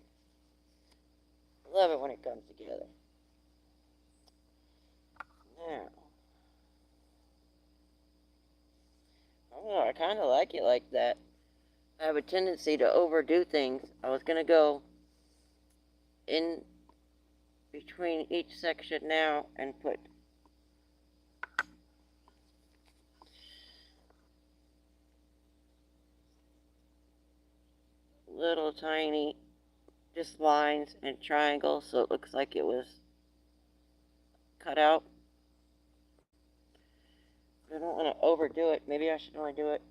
Love it when it comes together. Now, I don't know, I kind of like it like that. I have a tendency to overdo things. I was going to go in between each section now and put little tiny just lines and triangles so it looks like it was cut out. But I don't want to overdo it. Maybe I should only do it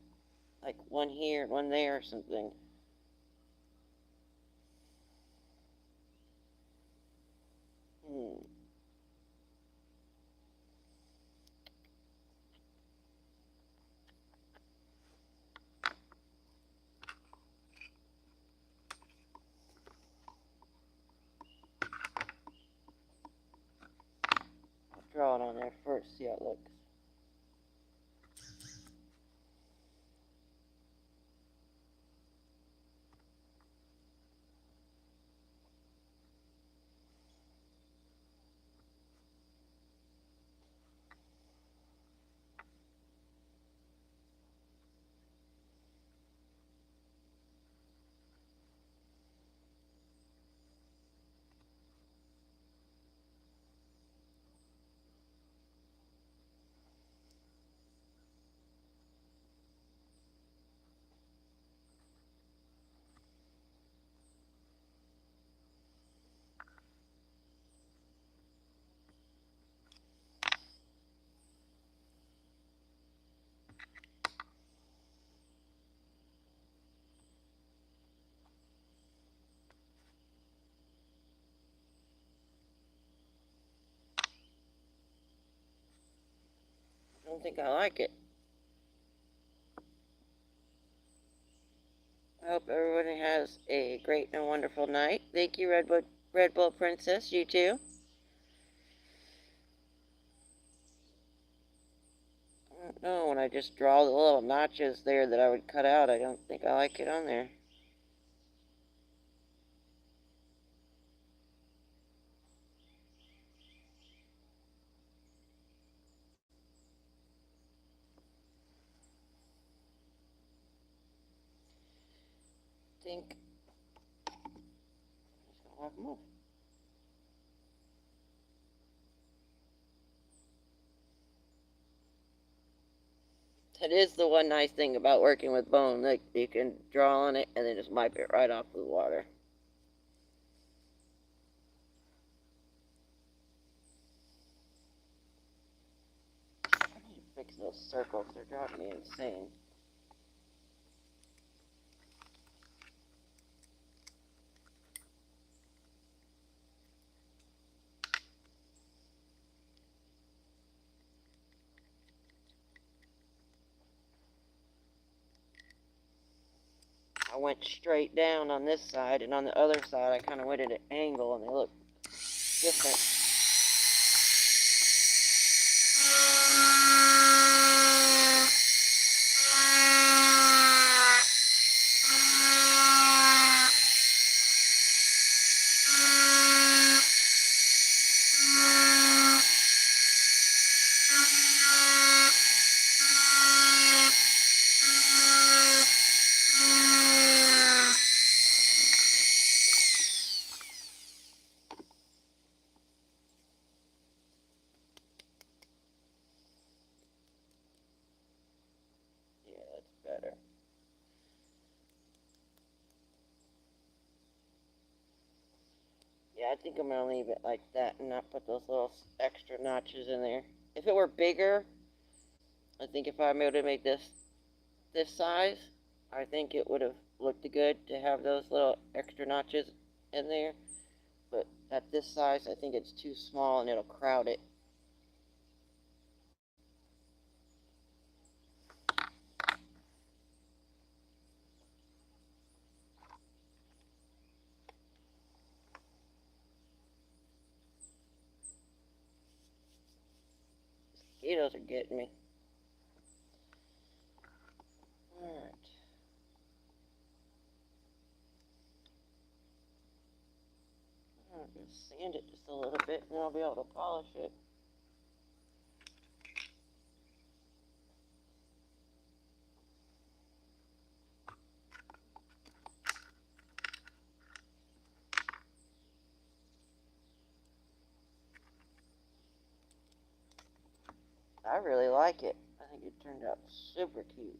like one here, one there or something. draw it on there first, see how it looks. I don't think I like it. I hope everybody has a great and wonderful night. Thank you, Red Bull Princess. You too. I don't know, when I just draw the little notches there that I would cut out, I don't think I like it on there. I think I'm just gonna walk them off. That is the one nice thing about working with bone. Like, you can draw on it and then just wipe it right off with water. I need to fix those circles. They're driving me insane. I went straight down on this side, and on the other side I kind of went at an angle, and they look different. Yeah, that's better. Yeah, I think I'm gonna leave it like that and not put those little extra notches in there. If it were bigger, I think if I'm able to make this size, I think it would have looked good to have those little extra notches in there. But at this size, I think it's too small and it'll crowd it. Mosquitoes are getting me. Alright. I'm going to sand it just a little bit and then I'll be able to polish it. I really like it. I think it turned out super cute.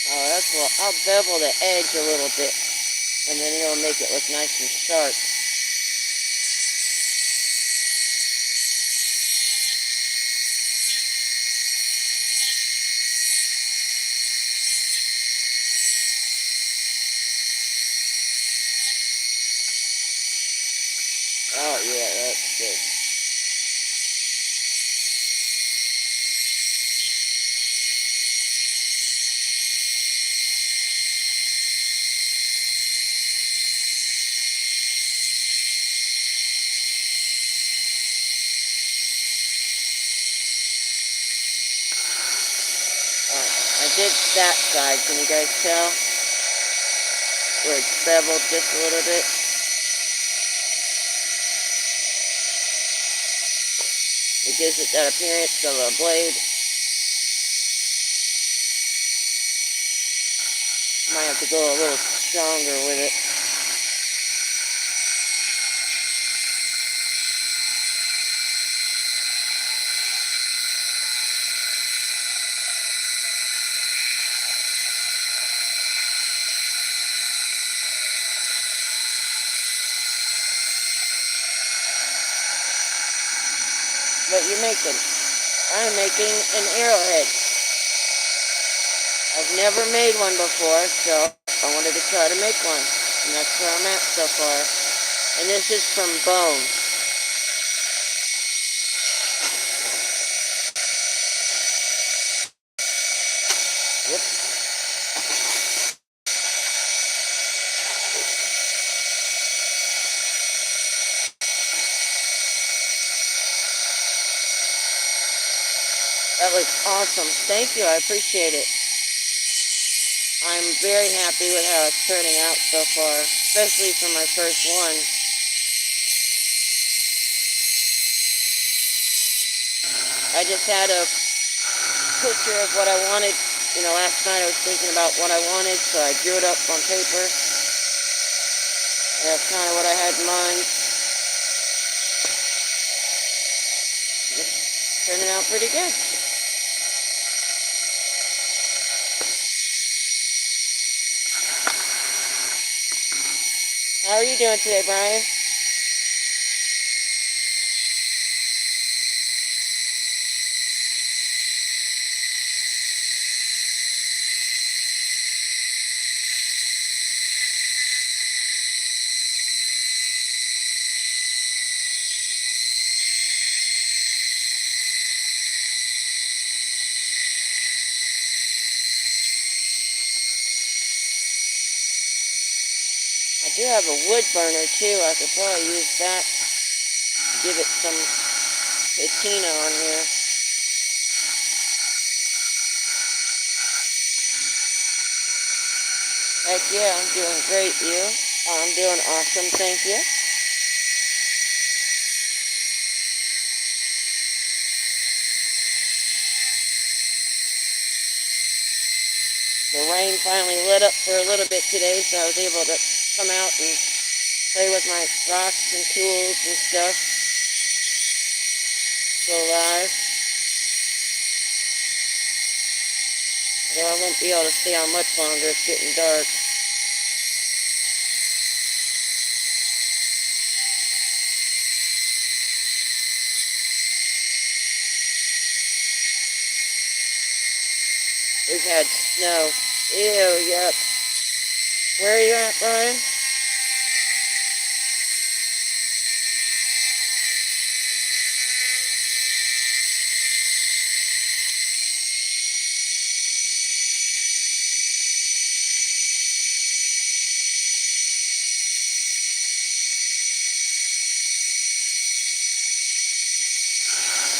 Oh, that's well. I'll bevel the edge a little bit, and then it'll make it look nice and sharp. Oh yeah, that's good. I did that side, can you guys tell? Where it's beveled just a little bit. It gives it that appearance of a blade. Might have to go a little stronger with it. But I'm making an arrowhead. I've never made one before, so I wanted to try to make one. And that's where I'm at so far. And this is from bone. Whoops. That looks awesome. Thank you. I appreciate it. I'm very happy with how it's turning out so far, especially for my first one. I just had a picture of what I wanted. You know, last night I was thinking about what I wanted, so I drew it up on paper. And that's kind of what I had in mind. It's turning out pretty good. How are you doing today, Brian? I do have a wood burner too. I could probably use that. Give it some patina on here. Heck yeah, I'm doing great, you. I'm doing awesome, thank you. The rain finally let up for a little bit today, so I was able to come out and play with my rocks and tools and stuff. Go live. Though I won't be able to stay on much longer, it's getting dark. We've had snow. Ew, yuck. Where are you at, Brian?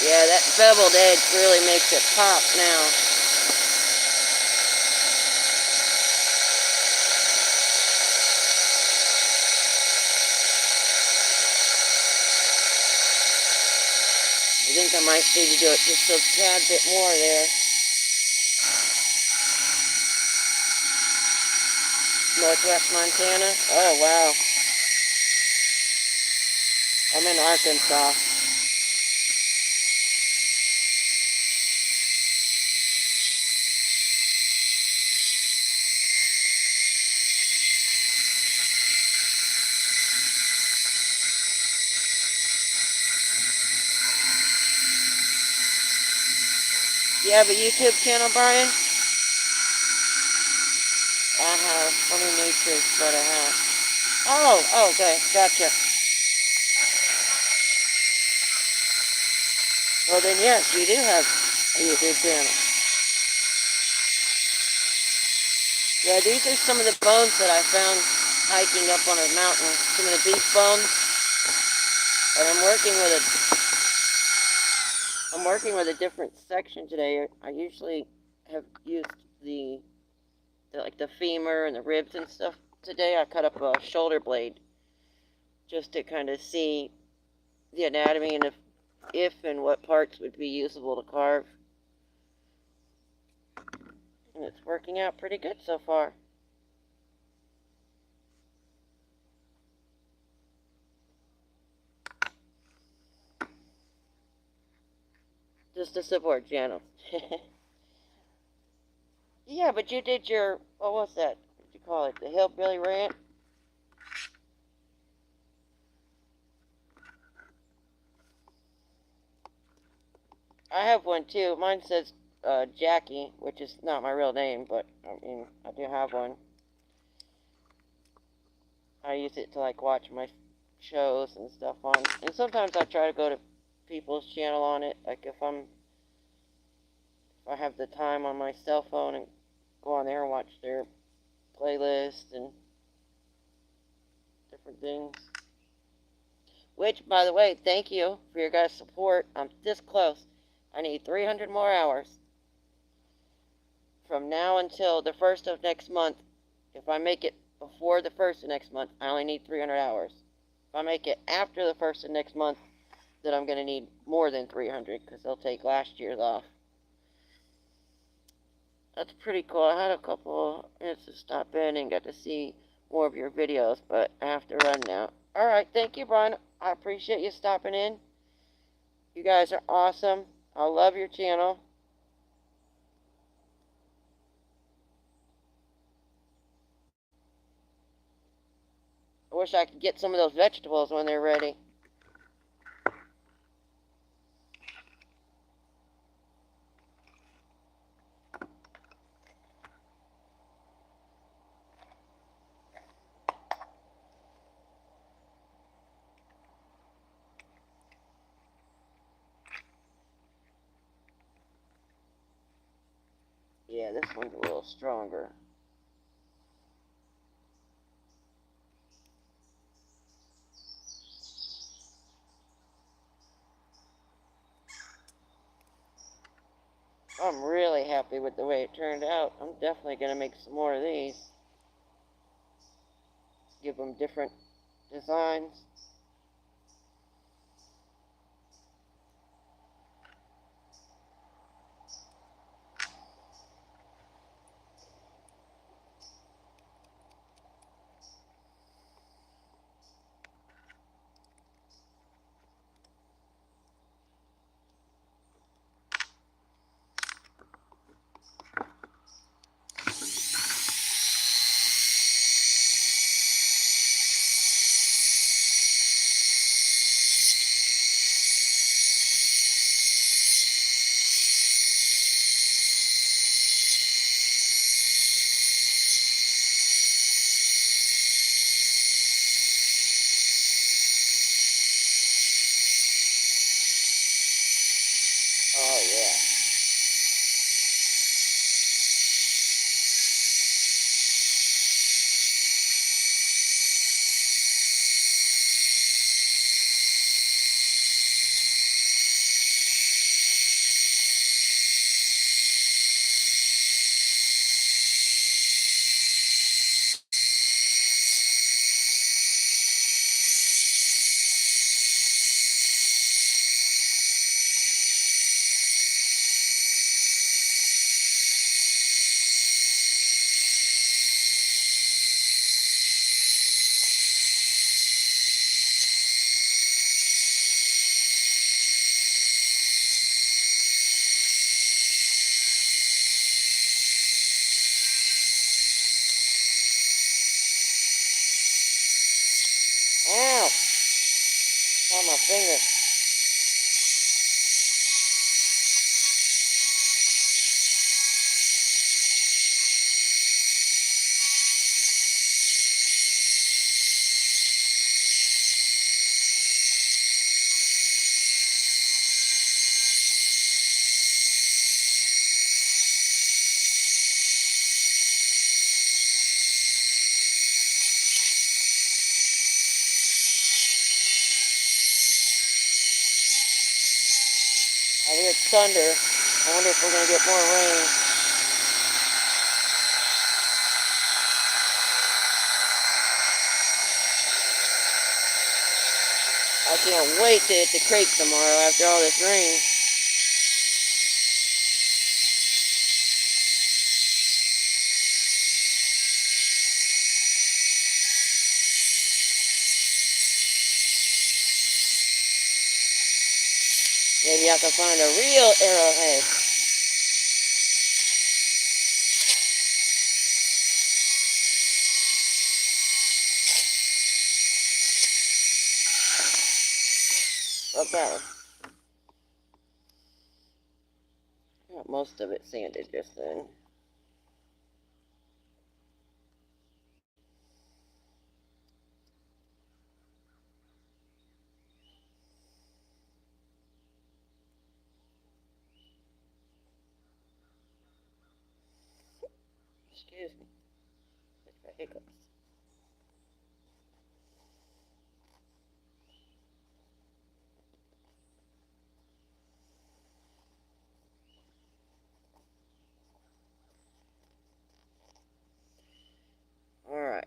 Yeah, that beveled edge really makes it pop now. I think I might need to do it just a tad bit more there. Northwest Montana? Oh, wow. I'm in Arkansas. You have a YouTube channel, Brian? I have Funny Natures, but I have. Oh, okay, gotcha. Well then, yes, you do have a YouTube channel. Yeah, these are some of the bones that I found hiking up on a mountain. Some of the beef bones. And I'm working with a different section today. I usually have used like the femur and the ribs and stuff. Today I cut up a shoulder blade just to kind of see the anatomy and if and what parts would be usable to carve. And it's working out pretty good so far. Just a support channel. Yeah, but you did your, what was that? What did you call it? The Hillbilly Rant? I have one too. Mine says Jackie, which is not my real name, but I mean, I do have one. I use it to like watch my shows and stuff on. And sometimes I try to go to people's channel on it, like if I have the time on my cell phone and go on there and watch their playlist and different things. Which, by the way, thank you for your guys' support. I'm this close. I need 300 more hours. From now until the 1st of next month. If I make it before the 1st of next month, I only need 300 hours. If I make it after the 1st of next month, then I'm going to need more than 300 because they'll take last year's off. That's pretty cool. I had a couple minutes to stop in and get to see more of your videos, but I have to run now. Alright, thank you, Brian. I appreciate you stopping in. You guys are awesome. I love your channel. I wish I could get some of those vegetables when they're ready. Yeah, this one's a little stronger. I'm really happy with the way it turned out. I'm definitely going to make some more of these. Give them different designs. Oh, yeah. Ow! On my finger. I hear thunder. I wonder if we're going to get more rain. I can't wait to hit the creek tomorrow after all this rain. Maybe I can find a real arrowhead. What's that one? Got most of it sanded just then. Excuse me. Just got hiccups. Alright.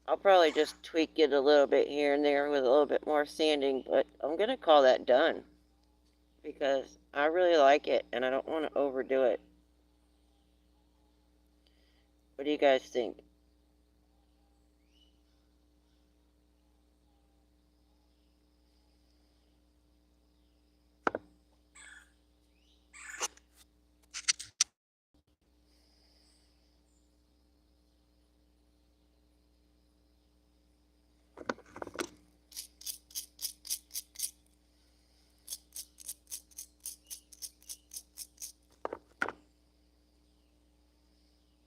I'll probably just tweak it a little bit here and there with a little bit more sanding, but I'm going to call that done. Because I really like it and I don't want to overdo it. What do you guys think?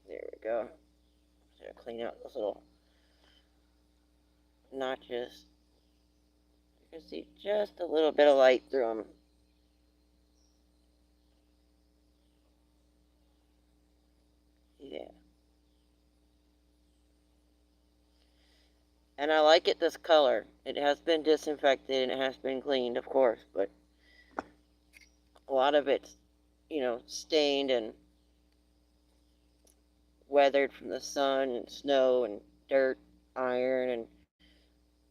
There we go. Just gonna clean out those little notches. You can see just a little bit of light through them. Yeah. And I like it this color. It has been disinfected and it has been cleaned, of course, but a lot of it's, stained and weathered from the sun and snow and dirt, iron, and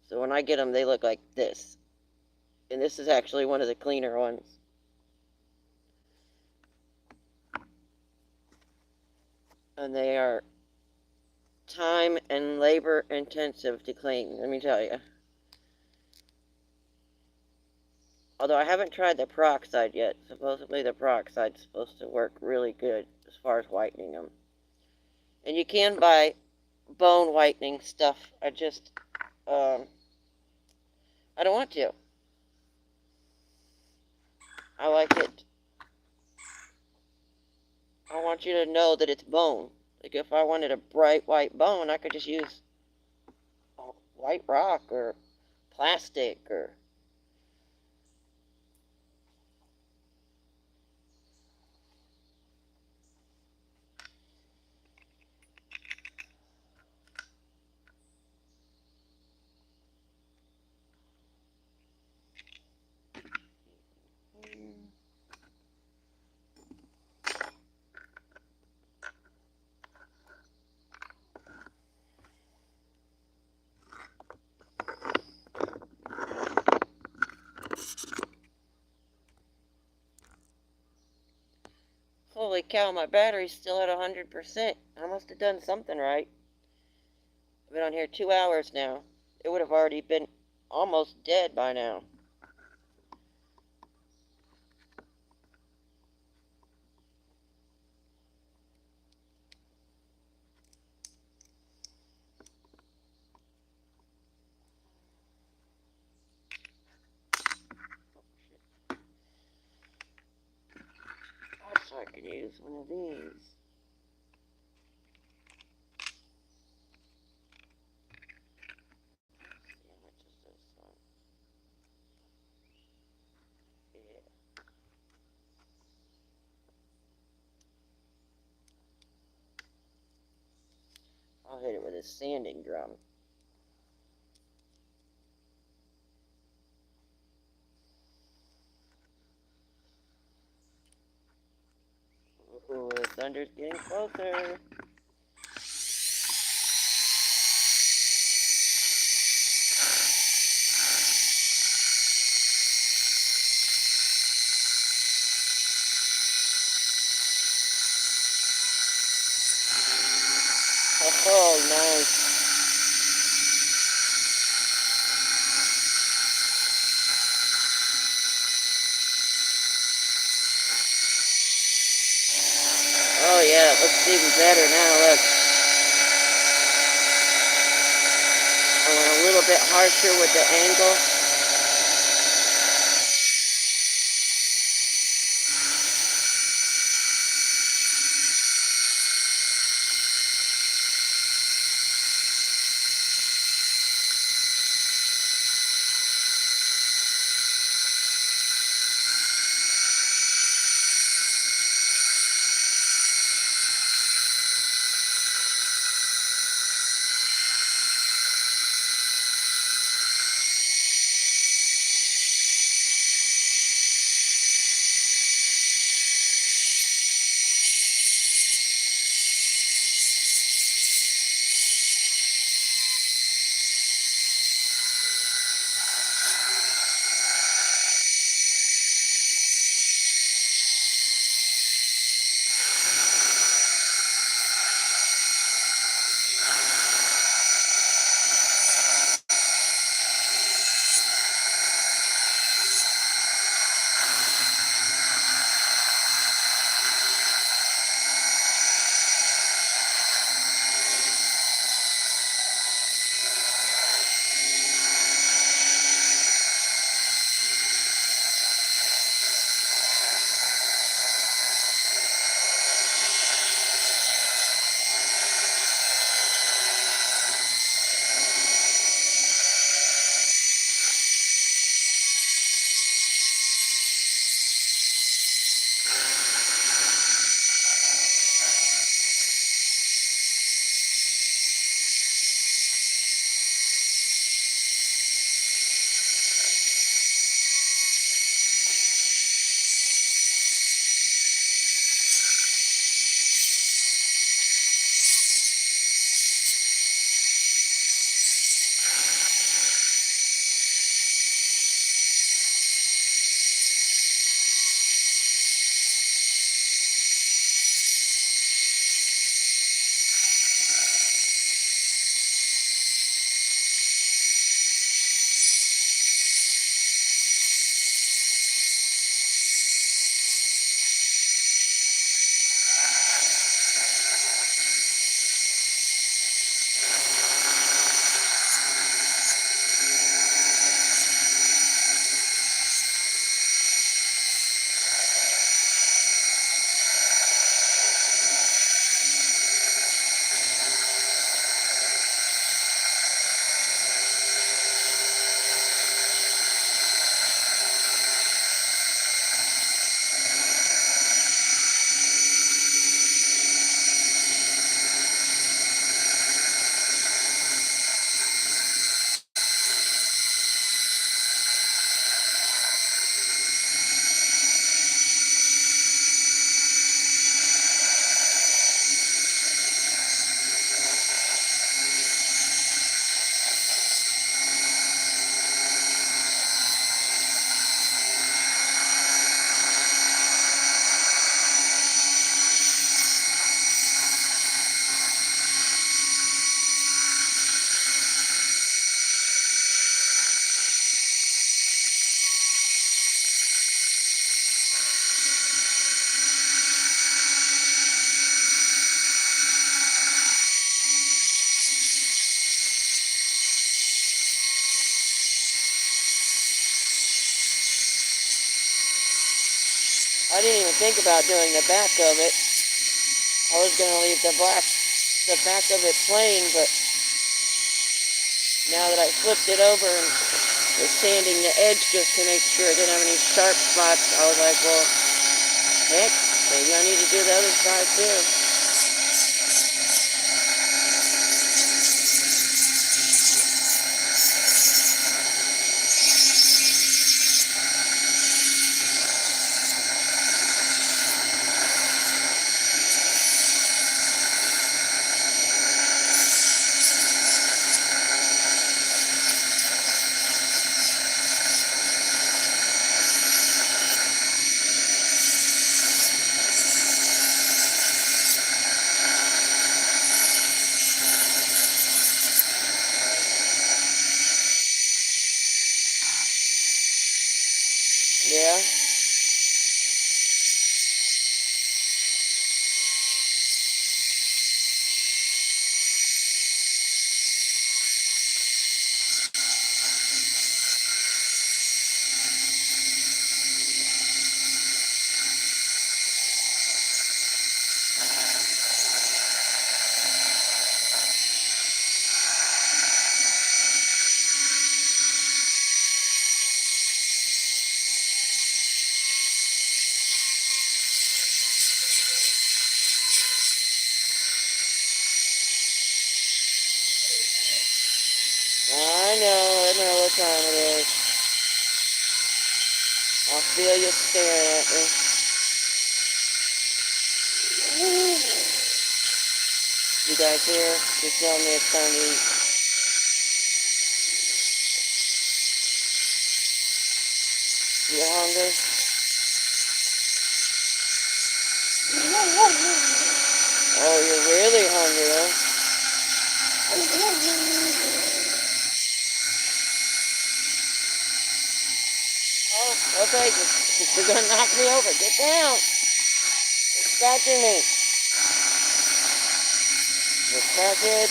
so when I get them, they look like this. And this is actually one of the cleaner ones. And they are time and labor intensive to clean, let me tell you. Although I haven't tried the peroxide yet. Supposedly the peroxide's supposed to work really good as far as whitening them. And you can buy bone whitening stuff. I don't want to. I like it. I want you to know that it's bone. Like if I wanted a bright white bone, I could just use white rock or plastic or... Holy cow, my battery's still at 100%. I must have done something right. I've been on here 2 hours now. It would have already been almost dead by now. So I could use one of these. How much is this one? Yeah. I'll hit it with a sanding drum. thunder's getting closer. Oh, nice. Oh yeah, it looks even better now, look. I went a little bit harsher with the angle. I didn't even think about doing the back of it. I was going to leave the back of it plain, but now that I flipped it over and was sanding the edge just to make sure it didn't have any sharp spots, I was like, well, heck, maybe I need to do the other side too. know what time it is. I feel you staring at me. You guys here? Just tell me it's time to eat. You hungry? Oh, you're really hungry, huh? Oh, okay, you're gonna knock me over. Get down. You're scratching me. You crackhead.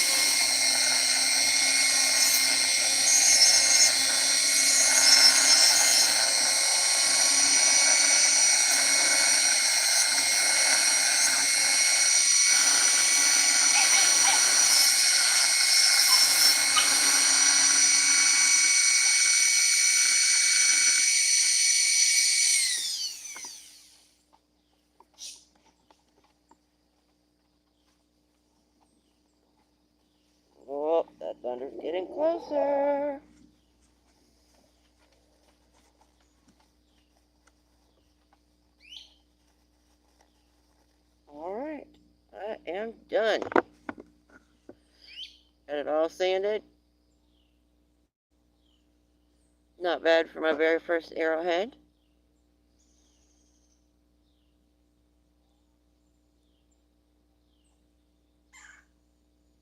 Oh, that thunder's getting closer. Alright, I am done. Got it all sanded. Not bad for my very first arrowhead.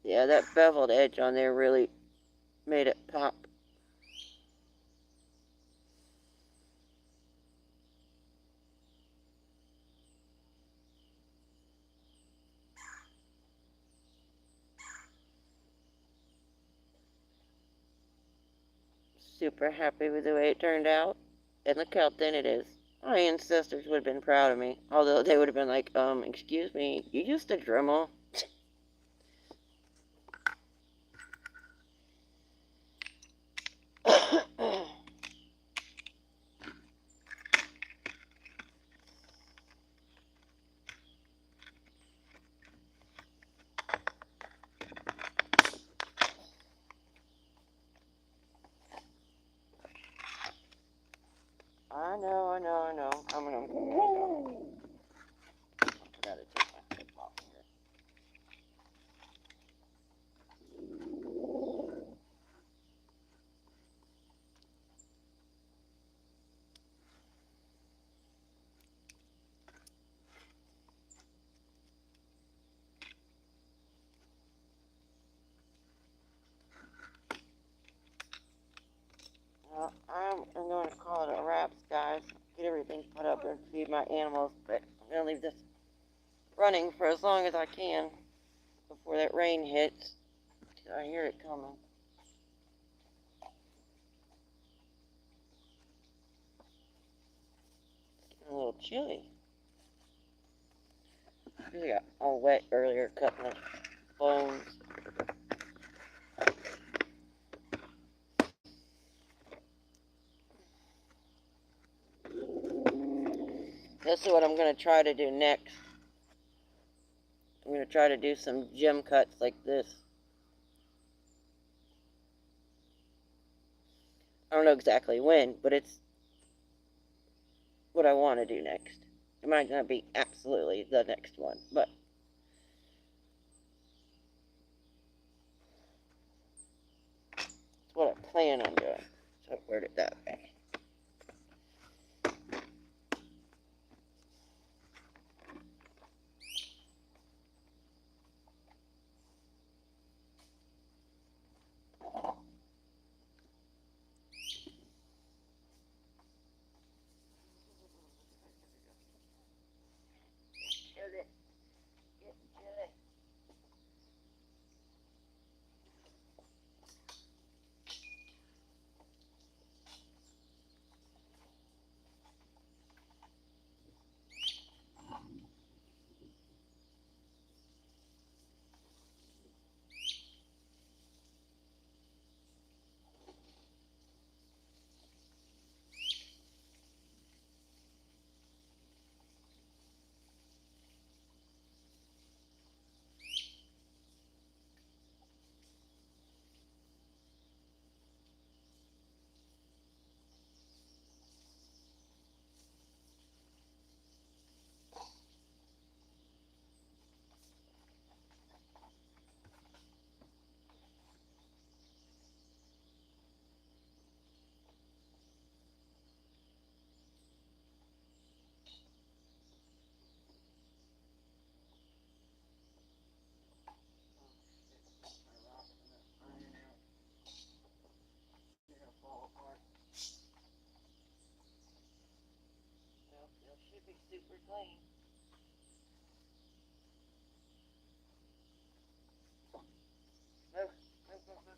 Yeah, that beveled edge on there really made it pop. Super happy with the way it turned out. And look how thin it is. My ancestors would have been proud of me. Although they would have been like, excuse me, you used a Dremel? I know. I'm gonna go. I gotta take my clip off here. Well, I'm going to call it a wrap, guys. Get everything put up and feed my animals, but I'm gonna leave this running for as long as I can before that rain hits. I hear it coming. A little chilly. I got all wet earlier cutting the bones. This is what I'm going to try to do next. I'm going to try to do some gem cuts like this. I don't know exactly when, but it's what I want to do next. It might not be absolutely the next one, but it's what I plan on doing. So where did that go? super clean. Move, move, move, move.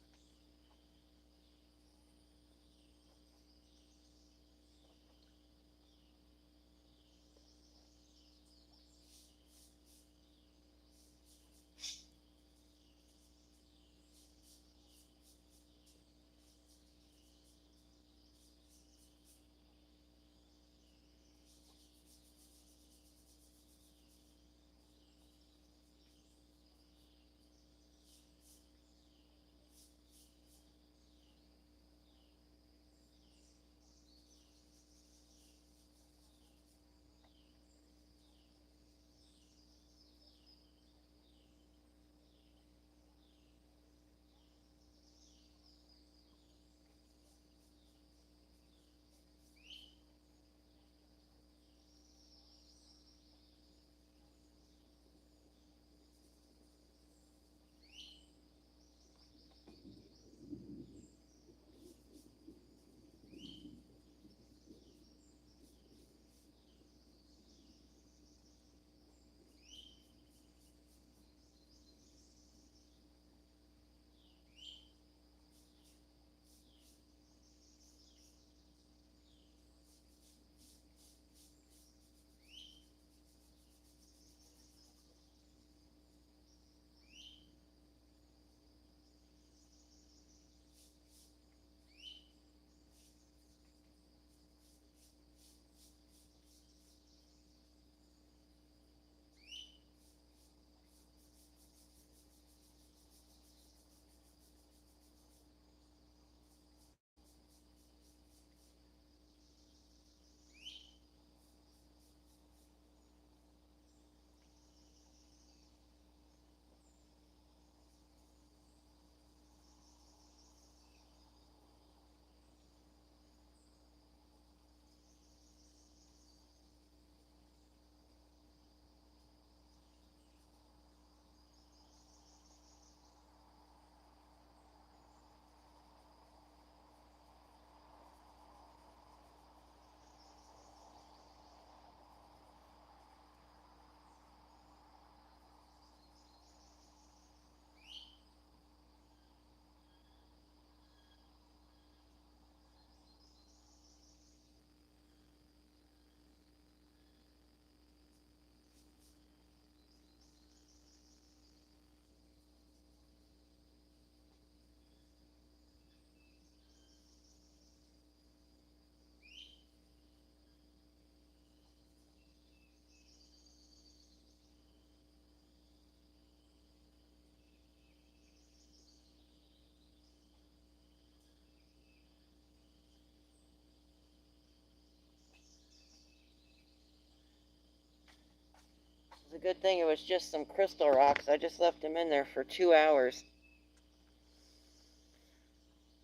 It's a good thing it was just some crystal rocks. I just left them in there for 2 hours.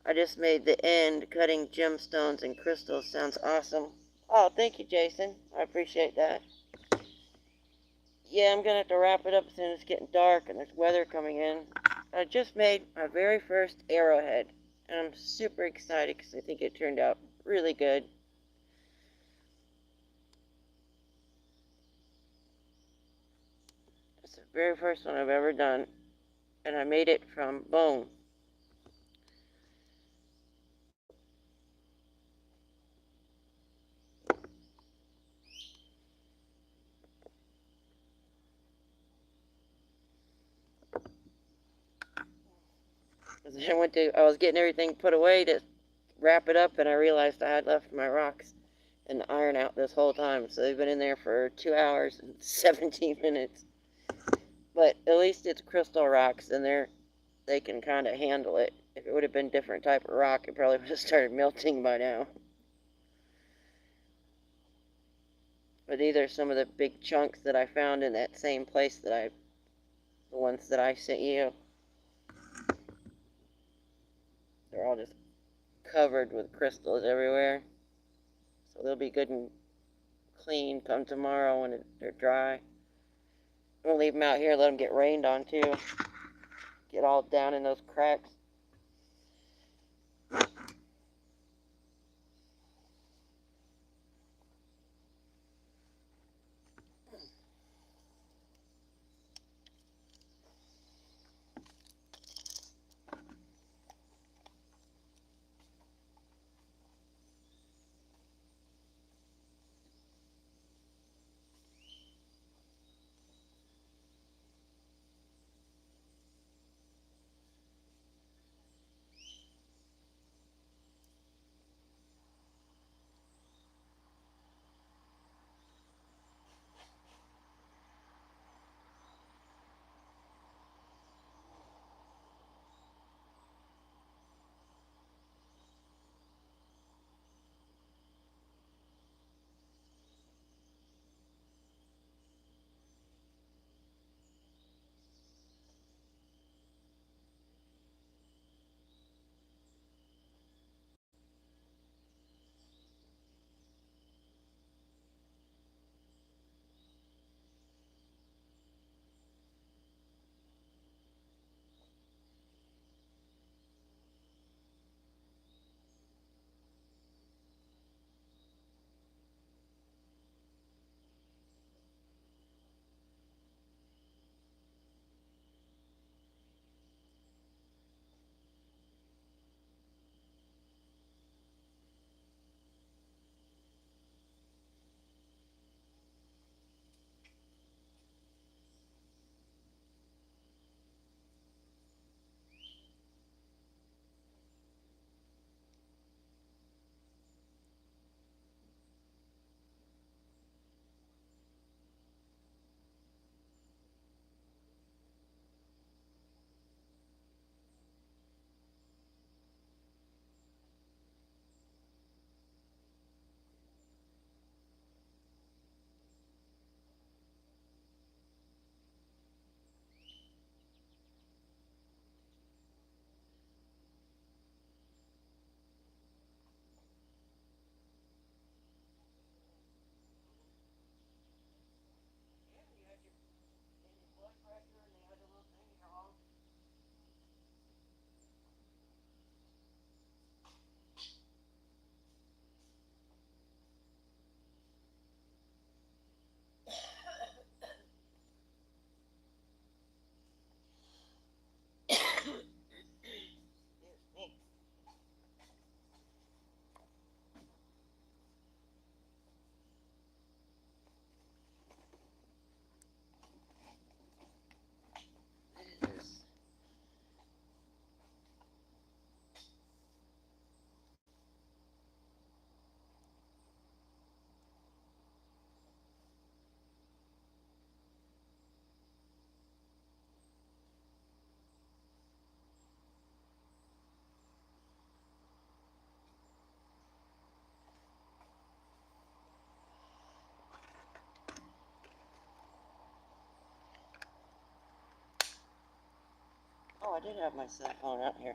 I just made the end cutting gemstones and crystals. Sounds awesome. Oh, thank you, Jason. I appreciate that. Yeah, I'm going to have to wrap it up as soon as it's getting dark and there's weather coming in. I just made my very first arrowhead, and I'm super excited because I think it turned out really good. It's the very first one I've ever done, and I made it from bone. I was getting everything put away to wrap it up, and I realized I had left my rocks and the iron out this whole time. So they've been in there for 2 hours and 17 minutes. But at least it's crystal rocks, and they can kind of handle it. If it would have been a different type of rock, it probably would have started melting by now. But these are some of the big chunks that I found in that same place the ones that I sent you. They're all just covered with crystals everywhere. So they'll be good and clean come tomorrow when they're dry. I'm going to leave them out here, let them get rained on too. Get all down in those cracks. I did have my cell phone out here.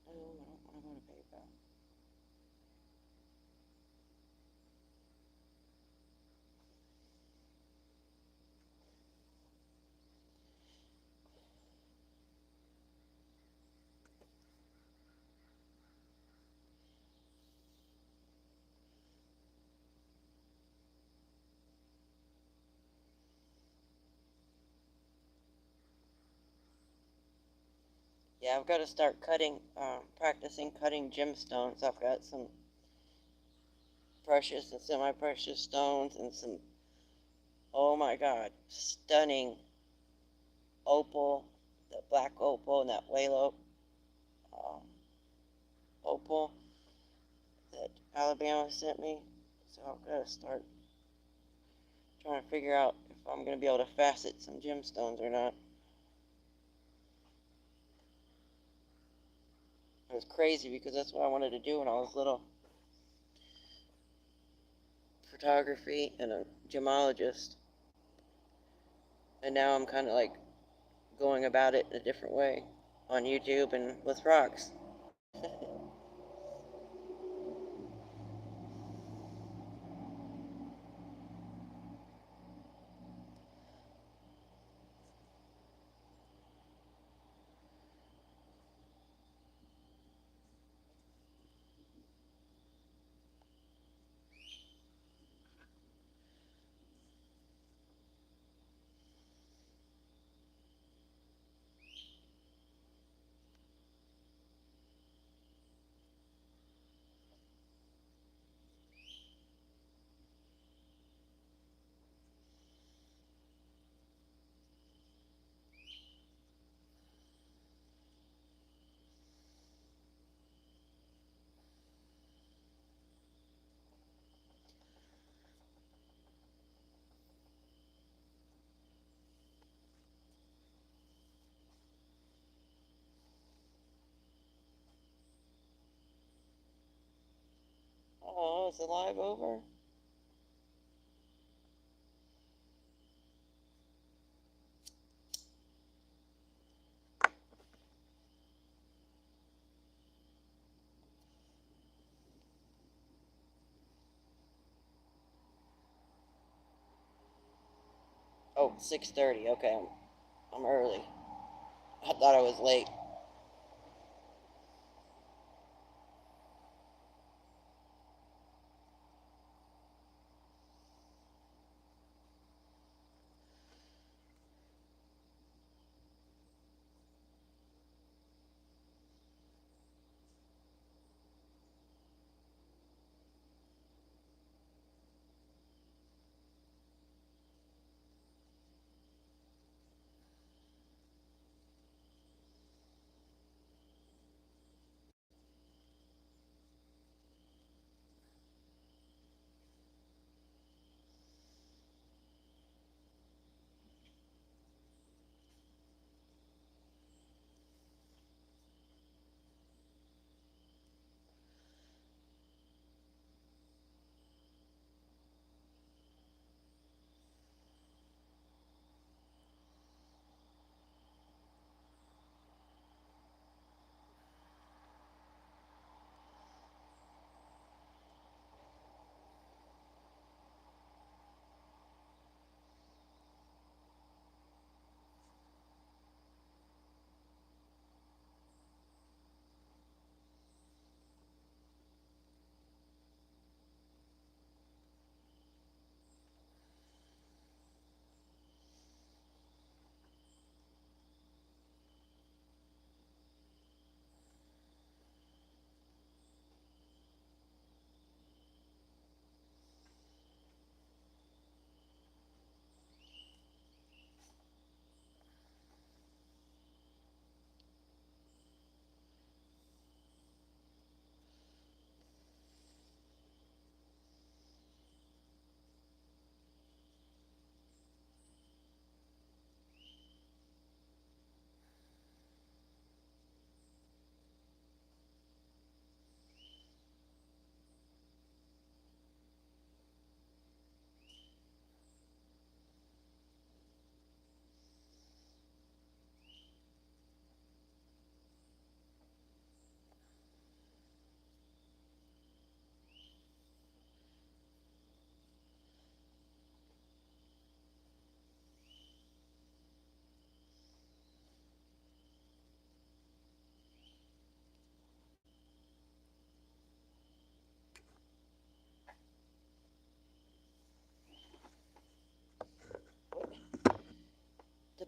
Oh, I don't want to go to PayPal. Yeah, I've got to start practicing cutting gemstones. I've got some precious and semi-precious stones and some, oh my God, stunning opal, the black opal and that whale um, opal that Alabama sent me. So I've got to start trying to figure out if I'm going to be able to facet some gemstones or not. It was crazy because that's what I wanted to do when I was little. Photography and a gemologist. And now I'm kind of like going about it in a different way on YouTube and with rocks. Oh, is the live over? Oh, 6:30. Okay, I'm early. I thought I was late.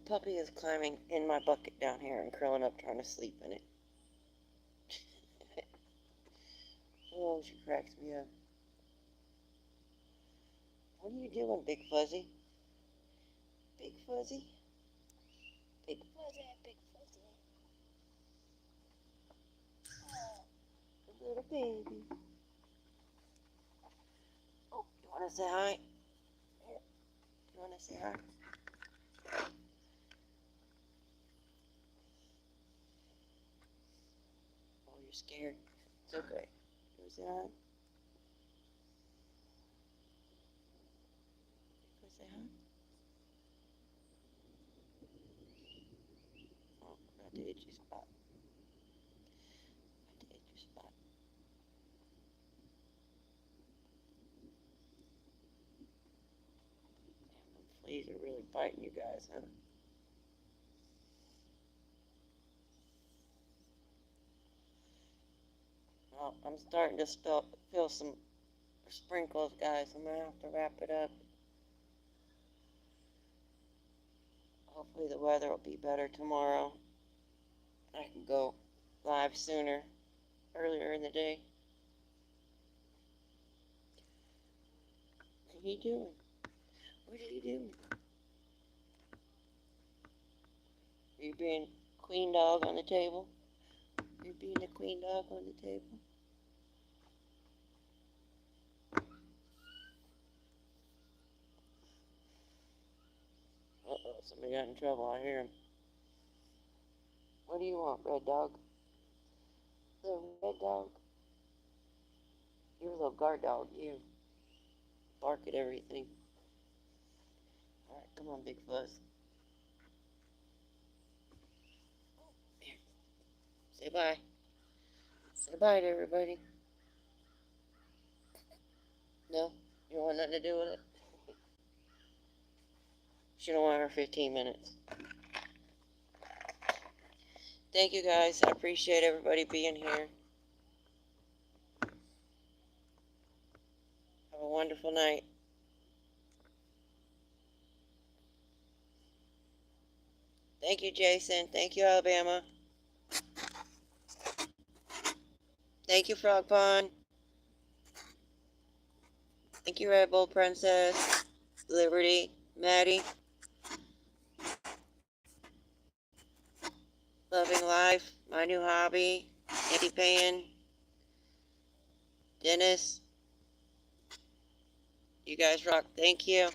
puppy is climbing in my bucket down here and curling up trying to sleep in it. Oh, she cracks me up. What are you doing, Big Fuzzy? Big Fuzzy? Big Fuzzy, Big Fuzzy. Oh, little baby. Oh, you want to say hi? Here. You want to say hi? Oh, you're scared. It's okay. You want to say hi? You want to say hi? Oh, got the itchy spot. Got the itchy spot. Fleas are really biting you guys, huh? Well, I'm starting to feel some sprinkles, guys. I'm going to have to wrap it up. Hopefully the weather will be better tomorrow. I can go live sooner, earlier in the day. What are you doing? What are you doing? Are you being queen dog on the table? Are you being a queen dog on the table? Uh-oh, somebody got in trouble. I hear him. What do you want, red dog? Little red dog? You're a little guard dog, you. Bark at everything. Alright, come on, Big Fuzz. Here. Say bye. Say bye to everybody. No? You don't want nothing to do with it? She don't want her 15 minutes. Thank you, guys. I appreciate everybody being here. Have a wonderful night. Thank you, Jason. Thank you, Alabama. Thank you, Frog Pond. Thank you, Red Bull Princess. Liberty. Maddie. Loving Life. My New Hobby. Andy Pan. Dennis. You guys rock. Thank you.